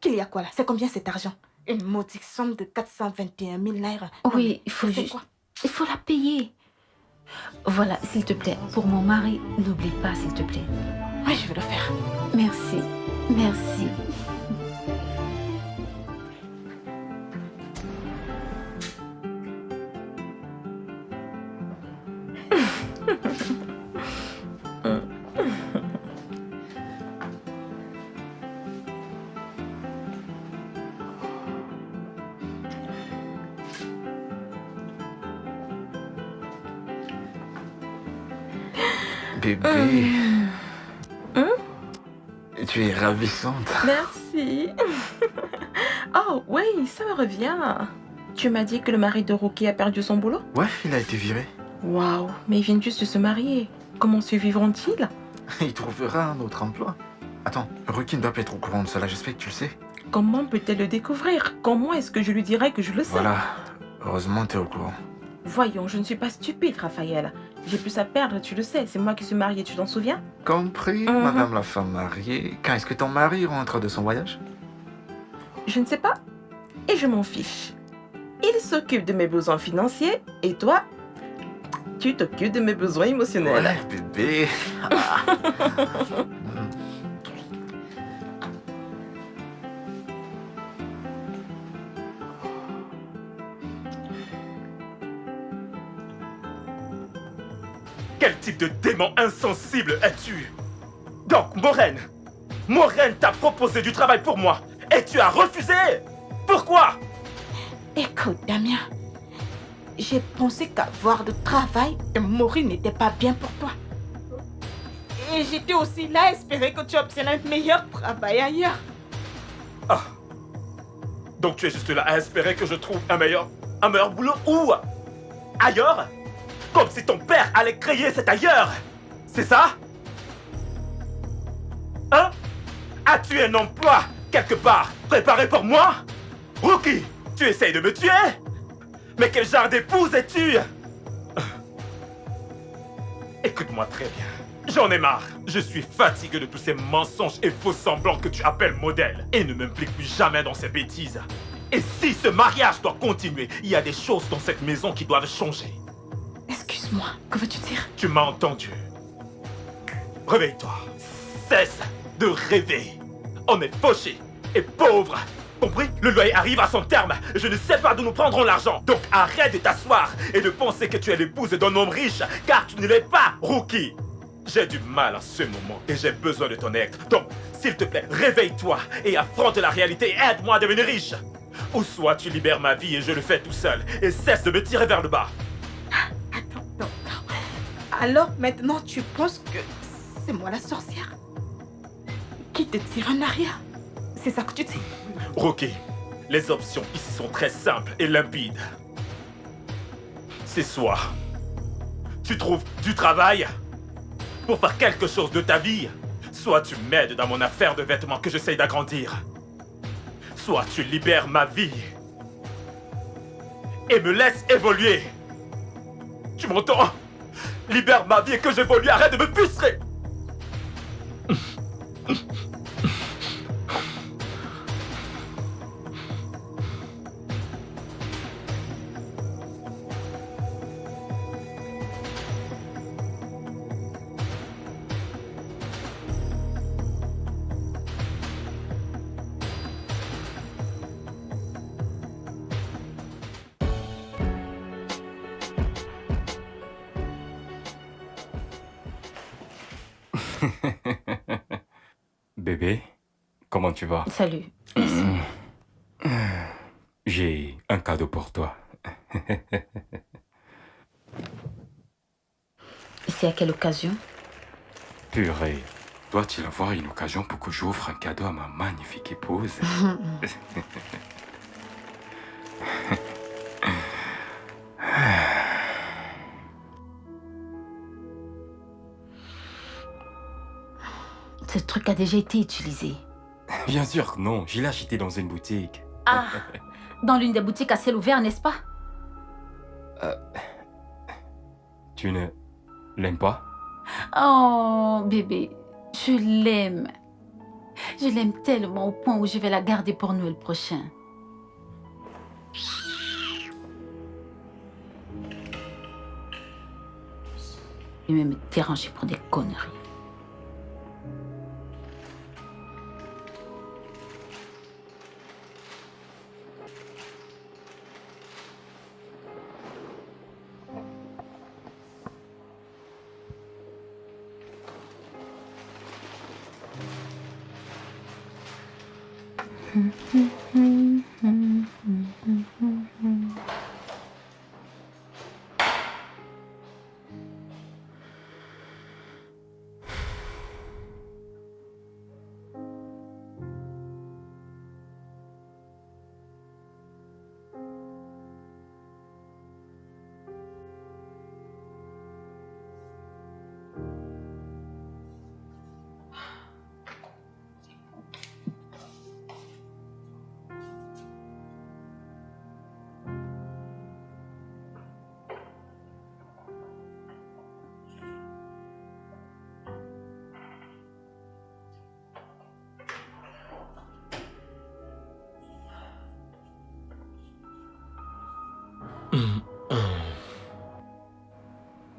Qu'il y a quoi là? C'est combien cet argent? Une maudite somme de 421 000 naira. Oui, il faut juste... Il faut la payer. Voilà, s'il te plaît, pour mon mari, n'oublie pas, s'il te plaît. Oui, je vais le faire. Merci. Merci. Bébé. Tu es ravissante. Merci. Oh, oui, ça me revient. Tu m'as dit que le mari de Ruki a perdu son boulot? Ouais, il a été viré. Waouh, mais ils viennent juste de se marier. Comment survivront-ils? Il trouvera un autre emploi. Attends, Ruki ne doit pas être au courant de cela, j'espère que tu le sais. Comment peut-elle le découvrir? Comment est-ce que je lui dirai que je le sais? Voilà, heureusement tu es au courant. Voyons, je ne suis pas stupide, Raphaël. J'ai plus à perdre, tu le sais. C'est moi qui suis mariée, tu t'en souviens? Compris, madame la femme mariée. Quand est-ce que ton mari rentre de son voyage? Je ne sais pas. Et je m'en fiche. Il s'occupe de mes besoins financiers et toi, tu t'occupes de mes besoins émotionnels. Ouais, bébé. Quel type de démon insensible es-tu? Donc, Maureen t'a proposé du travail pour moi et tu as refusé? Pourquoi? Écoute, Damien, j'ai pensé qu'avoir de travail et mourir n'était pas bien pour toi. Et j'étais aussi là à espérer que tu obtiennes un meilleur travail ailleurs. Ah. Donc tu es juste là à espérer que je trouve un meilleur boulot où? Ailleurs? Comme si ton père allait créer cet ailleurs. C'est ça? Hein? As-tu un emploi quelque part préparé pour moi? Ruki, tu essayes de me tuer? Mais quel genre d'épouse es-tu? Écoute-moi très bien. J'en ai marre. Je suis fatigué de tous ces mensonges et faux semblants que tu appelles modèles. Et ne m'implique plus jamais dans ces bêtises. Et si ce mariage doit continuer, il y a des choses dans cette maison qui doivent changer. Excuse-moi, que veux-tu dire? Tu m'as entendu. Réveille-toi. Cesse de rêver. On est fauché et pauvre. Compris? Le loyer arrive à son terme. Je ne sais pas d'où nous prendrons l'argent. Donc arrête de t'asseoir et de penser que tu es l'épouse d'un homme riche, car tu ne l'es pas, Ruki. J'ai du mal en ce moment et j'ai besoin de ton aide. Donc, s'il te plaît, réveille-toi et affronte la réalité et aide-moi à devenir riche. Ou soit tu libères ma vie et je le fais tout seul, et cesse de me tirer vers le bas. Attends, non. Alors maintenant, tu penses que c'est moi la sorcière qui te tire en arrière? C'est ça que tu dis? Rocky, les options ici sont très simples et limpides. C'est soit tu trouves du travail pour faire quelque chose de ta vie, soit tu m'aides dans mon affaire de vêtements que j'essaye d'agrandir. Soit tu libères ma vie et me laisses évoluer. Tu m'entends? Libère ma vie et que j'évolue, arrête de me frustrer. Bébé, comment tu vas? Salut. J'ai un cadeau pour toi. C'est à quelle occasion? Purée, dois-tu avoir une occasion pour que j'offre un cadeau à ma magnifique épouse? Ce truc a déjà été utilisé. Bien sûr que non, je l'ai acheté dans une boutique. Ah, dans l'une des boutiques à ciel ouvert, n'est-ce pas? Tu ne l'aimes pas? Oh, bébé, je l'aime. Je l'aime tellement au point où je vais la garder pour Noël prochain. Il va me déranger pour des conneries.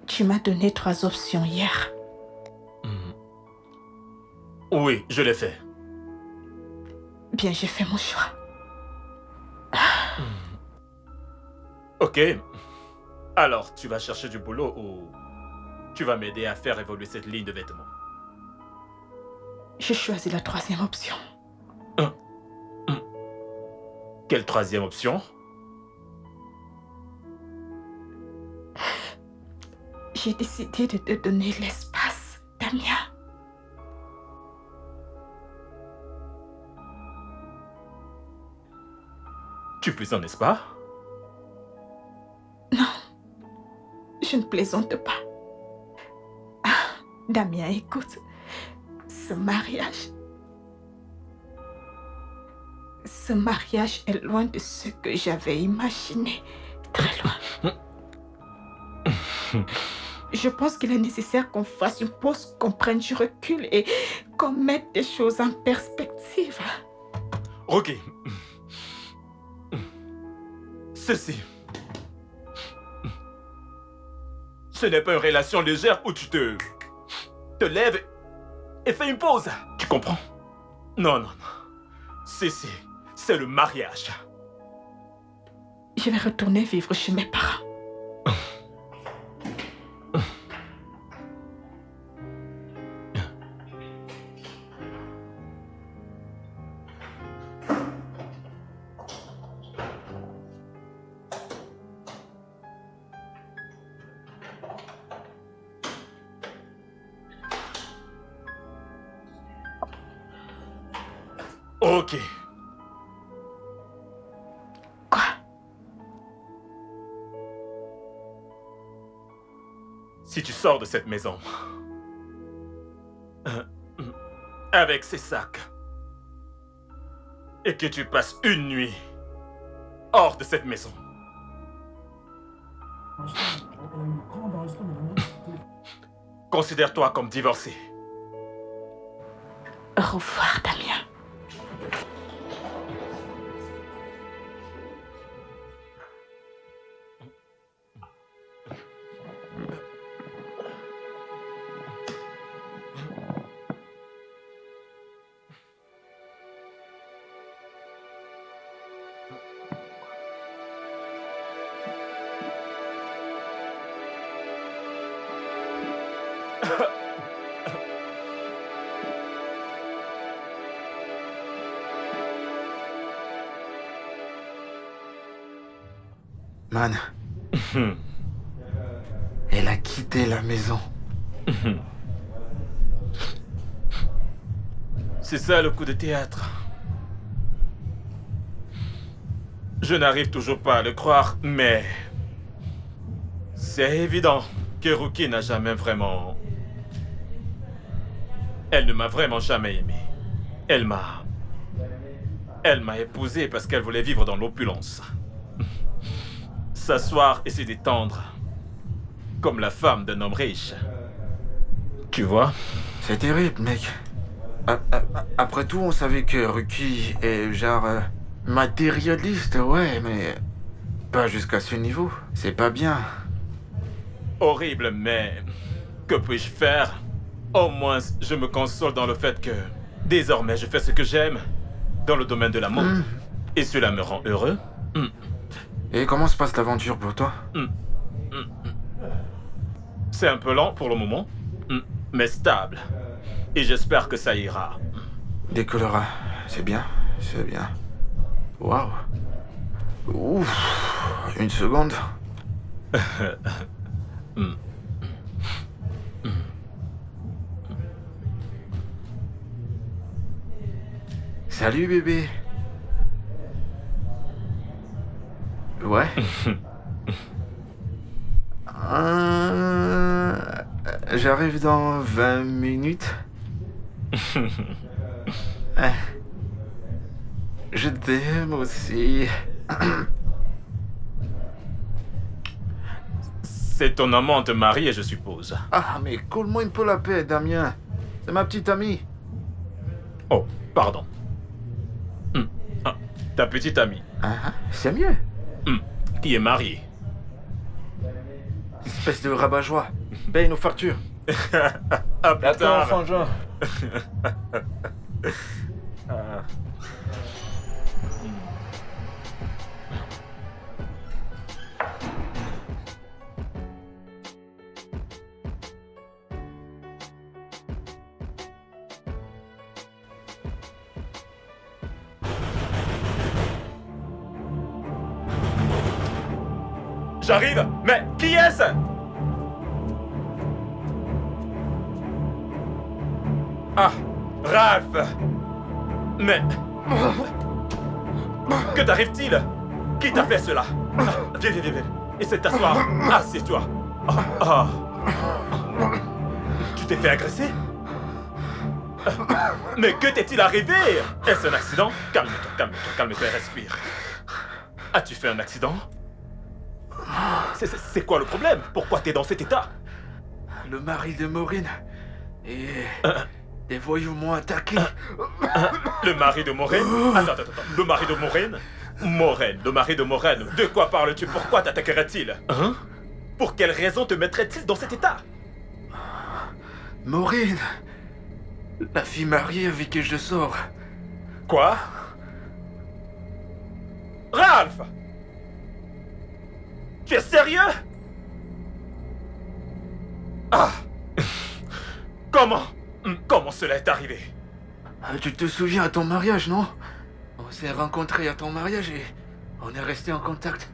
Tu m'as donné 3 options hier. Oui, je l'ai fait. Bien, j'ai fait mon choix. Ok. Alors, tu vas chercher du boulot ou tu vas m'aider à faire évoluer cette ligne de vêtements? Je choisis la 3e option. Quelle 3e option? J'ai décidé de te donner l'espace, Damien. Tu plaisantes, n'est-ce pas? Non, je ne plaisante pas. Ah, Damien, écoute, ce mariage est loin de ce que j'avais imaginé, très loin. Je pense qu'il est nécessaire qu'on fasse une pause, qu'on prenne du recul et qu'on mette des choses en perspective. Ok. Ceci. Ce n'est pas une relation légère où tu te lèves et fais une pause. Tu comprends? Non, non, non. Ceci, c'est le mariage. Je vais retourner vivre chez mes parents. Ok. Quoi? Si tu sors de cette maison avec ces sacs et que tu passes une nuit hors de cette maison, considère-toi comme divorcé. Au revoir, Damien. Man. Elle a quitté la maison. C'est ça le coup de théâtre. Je n'arrive toujours pas à le croire, mais c'est évident que Rookie n'a jamais vraiment... Elle ne m'a vraiment jamais aimé. Elle m'a épousé parce qu'elle voulait vivre dans l'opulence. S'asseoir et se détendre comme la femme d'un homme riche. Tu vois? C'est terrible, mec. Après tout, on savait que Rookie est genre matérialiste, ouais, mais pas jusqu'à ce niveau. C'est pas bien. Horrible, mais que puis-je faire? Au moins, je me console dans le fait que désormais, je fais ce que j'aime dans le domaine de l'amour. Et cela me rend heureux. Et comment se passe l'aventure pour toi? C'est un peu lent pour le moment, mais stable. Et j'espère que ça ira. Décollera. C'est bien, c'est bien. Waouh. Ouf. Une seconde. Salut bébé. Ouais. J'arrive dans 20 minutes. Je t'aime aussi. C'est ton amante mariée, je suppose. Ah, mais colle-moi un peu la paix, Damien. C'est ma petite amie. Oh, pardon. Ta petite amie. C'est mieux. Qui est mariée. Espèce de rabat-joie. Paye nos factures. À plus tard. Frangin. J'arrive, mais qui est-ce? Ah, Ralph. Mais... Que t'arrive-t-il? Qui t'a fait cela? Viens, viens, viens. Essaie de t'asseoir. Assieds-toi. Tu t'es fait agresser? Mais que t'est-il arrivé? Est-ce un accident? Calme-toi, calme-toi, calme-toi et respire. As-tu fait un accident? C'est quoi le problème? Pourquoi t'es dans cet état? Le mari de Maureen et des voyous m'ont attaqué. Le mari de Maureen? Attends. Le mari de Maureen? Maureen, le mari de Maureen. De quoi parles-tu? Pourquoi t'attaquerait-il? Hein? Pour quelle raison te mettrait-il dans cet état? Maureen, la fille mariée avec qui je sors. Quoi? Ralph! Tu es sérieux? Ah! Comment cela est arrivé? Tu te souviens à ton mariage, non? On s'est rencontrés à ton mariage et on est restés en contact.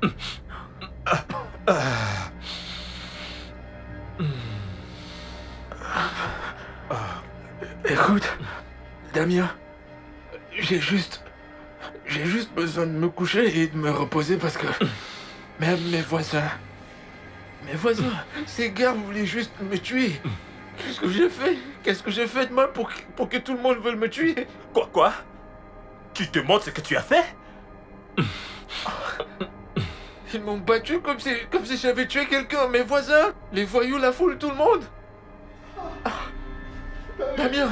Écoute, Damien, J'ai juste besoin de me coucher et de me reposer parce que même mes voisins, ces gars voulaient juste me tuer. Qu'est-ce que j'ai fait? Qu'est-ce que j'ai fait de mal pour que tout le monde veuille me tuer? Quoi? Tu te demandes ce que tu as fait? Ils m'ont battu comme si j'avais tué quelqu'un. Mes voisins, les voyous, la foule, tout le monde. Damien.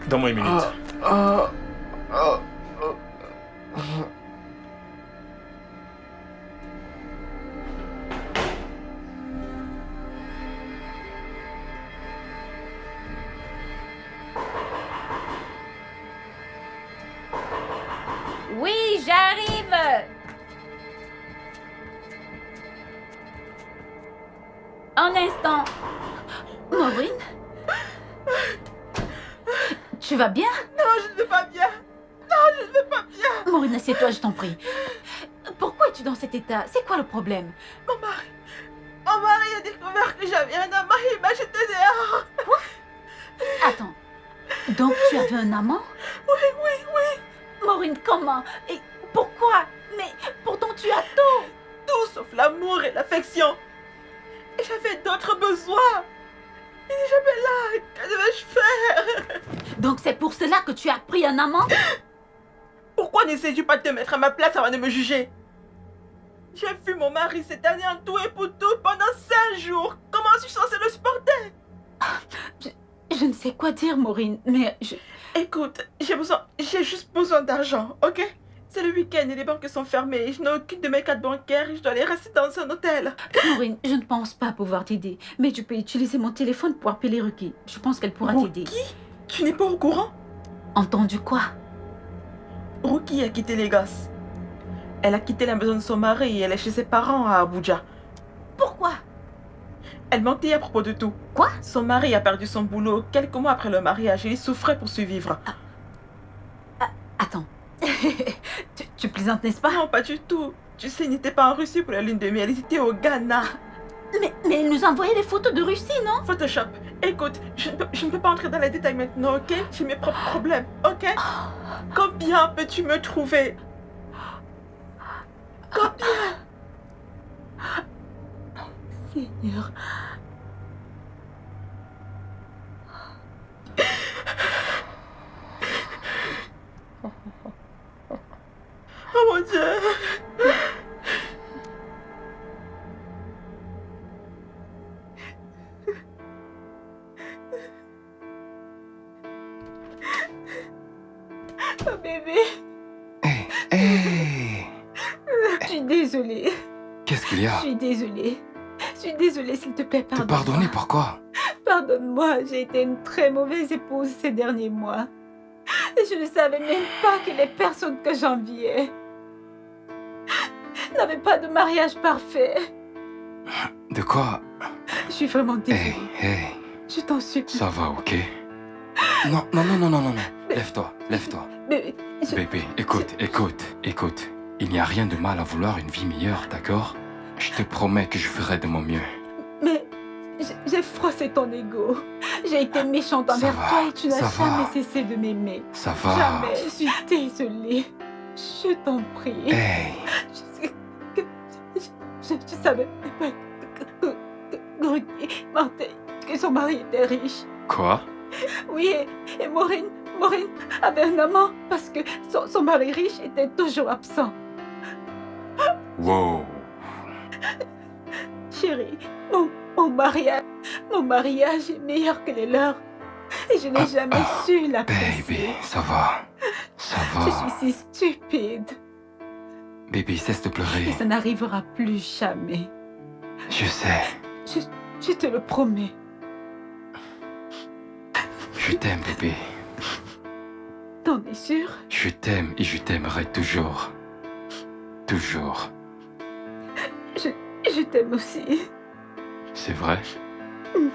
Donne-moi une minute. Oui, j'arrive. Un instant. Maureen? Tu vas bien? Non, je ne vais pas bien. Non, je ne vais pas bien. Maureen, assieds-toi, je t'en prie. Pourquoi es-tu dans cet état? C'est quoi le problème? Mon mari a découvert que j'avais un amant et il m'a jeté dehors. Attends. Donc tu avais un amant? Oui. Maureen, comment? Et pourquoi? Mais pourtant tu as tout. Tout sauf l'amour et l'affection. Et j'avais d'autres besoins. Il n'est jamais là. Que devais-je faire? Donc c'est pour cela que tu as pris un amant? Pourquoi n'essayes-tu pas de te mettre à ma place avant de me juger? J'ai vu mon mari cette année en tout et pour tout pendant 5 jours. Comment suis-je censée le supporter? Je ne sais quoi dire, Maureen, mais Écoute, j'ai juste besoin d'argent, ok? C'est le week-end et les banques sont fermées. Je n'ai aucune de mes cartes bancaires et je dois aller rester dans un hôtel. Maureen, je ne pense pas pouvoir t'aider. Mais tu peux utiliser mon téléphone pour appeler Ruki. Je pense qu'elle pourra t'aider. Ruki? Tu n'es pas au courant? Entendu quoi? Ruki a quitté les gosses. Elle a quitté la maison de son mari et elle est chez ses parents à Abuja. Pourquoi? Elle mentait à propos de tout. Quoi? Son mari a perdu son boulot quelques mois après le mariage et il souffrait pour survivre. Attends. tu plaisantes, n'est-ce pas? Non, pas du tout. Tu sais, il n'était pas en Russie pour la lune de miel, il était au Ghana. Mais il nous a envoyé des photos de Russie, non? Photoshop. Écoute, je ne peux pas entrer dans les détails maintenant, ok? J'ai mes propres problèmes, ok? Combien peux-tu me trouver? Combien? Seigneur. Oh mon Dieu. Oh bébé. Hey. Je suis désolée. Qu'est-ce qu'il y a? Je suis désolée. Je suis désolée, s'il te plaît, Te pardonne-moi. pardonner pourquoi? Pardonne-moi, j'ai été une très mauvaise épouse ces derniers mois. Et je ne savais même pas que les personnes que j'enviais n'avaient pas de mariage parfait. De quoi? Je suis vraiment désolée. Hey. Je t'en supplie. Ça va, ok? Non. Lève-toi. Bébé, Bébé, écoute. Il n'y a rien de mal à vouloir une vie meilleure, d'accord? Je te promets que je ferai de mon mieux. Mais j'ai froissé ton ego. J'ai été méchante envers toi et tu n'as jamais cessé de m'aimer. Ça va. Jamais. Je suis désolée. Je t'en prie. Hey. Je savais pas que Ruki mentait, que son mari était riche. Quoi? Oui, et Maureen avait un amant parce que son mari riche était toujours absent. Wow. Chérie, mon mariage est meilleur que les leurs. Et je n'ai jamais su l'apprécier. Baby, ça va. Je suis si stupide. Baby, cesse de pleurer. Et ça n'arrivera plus jamais. Je sais. Je te le promets. Je t'aime, bébé. T'en es sûr? Je t'aime et je t'aimerai toujours. Toujours. Je t'aime aussi. C'est vrai? Mhm.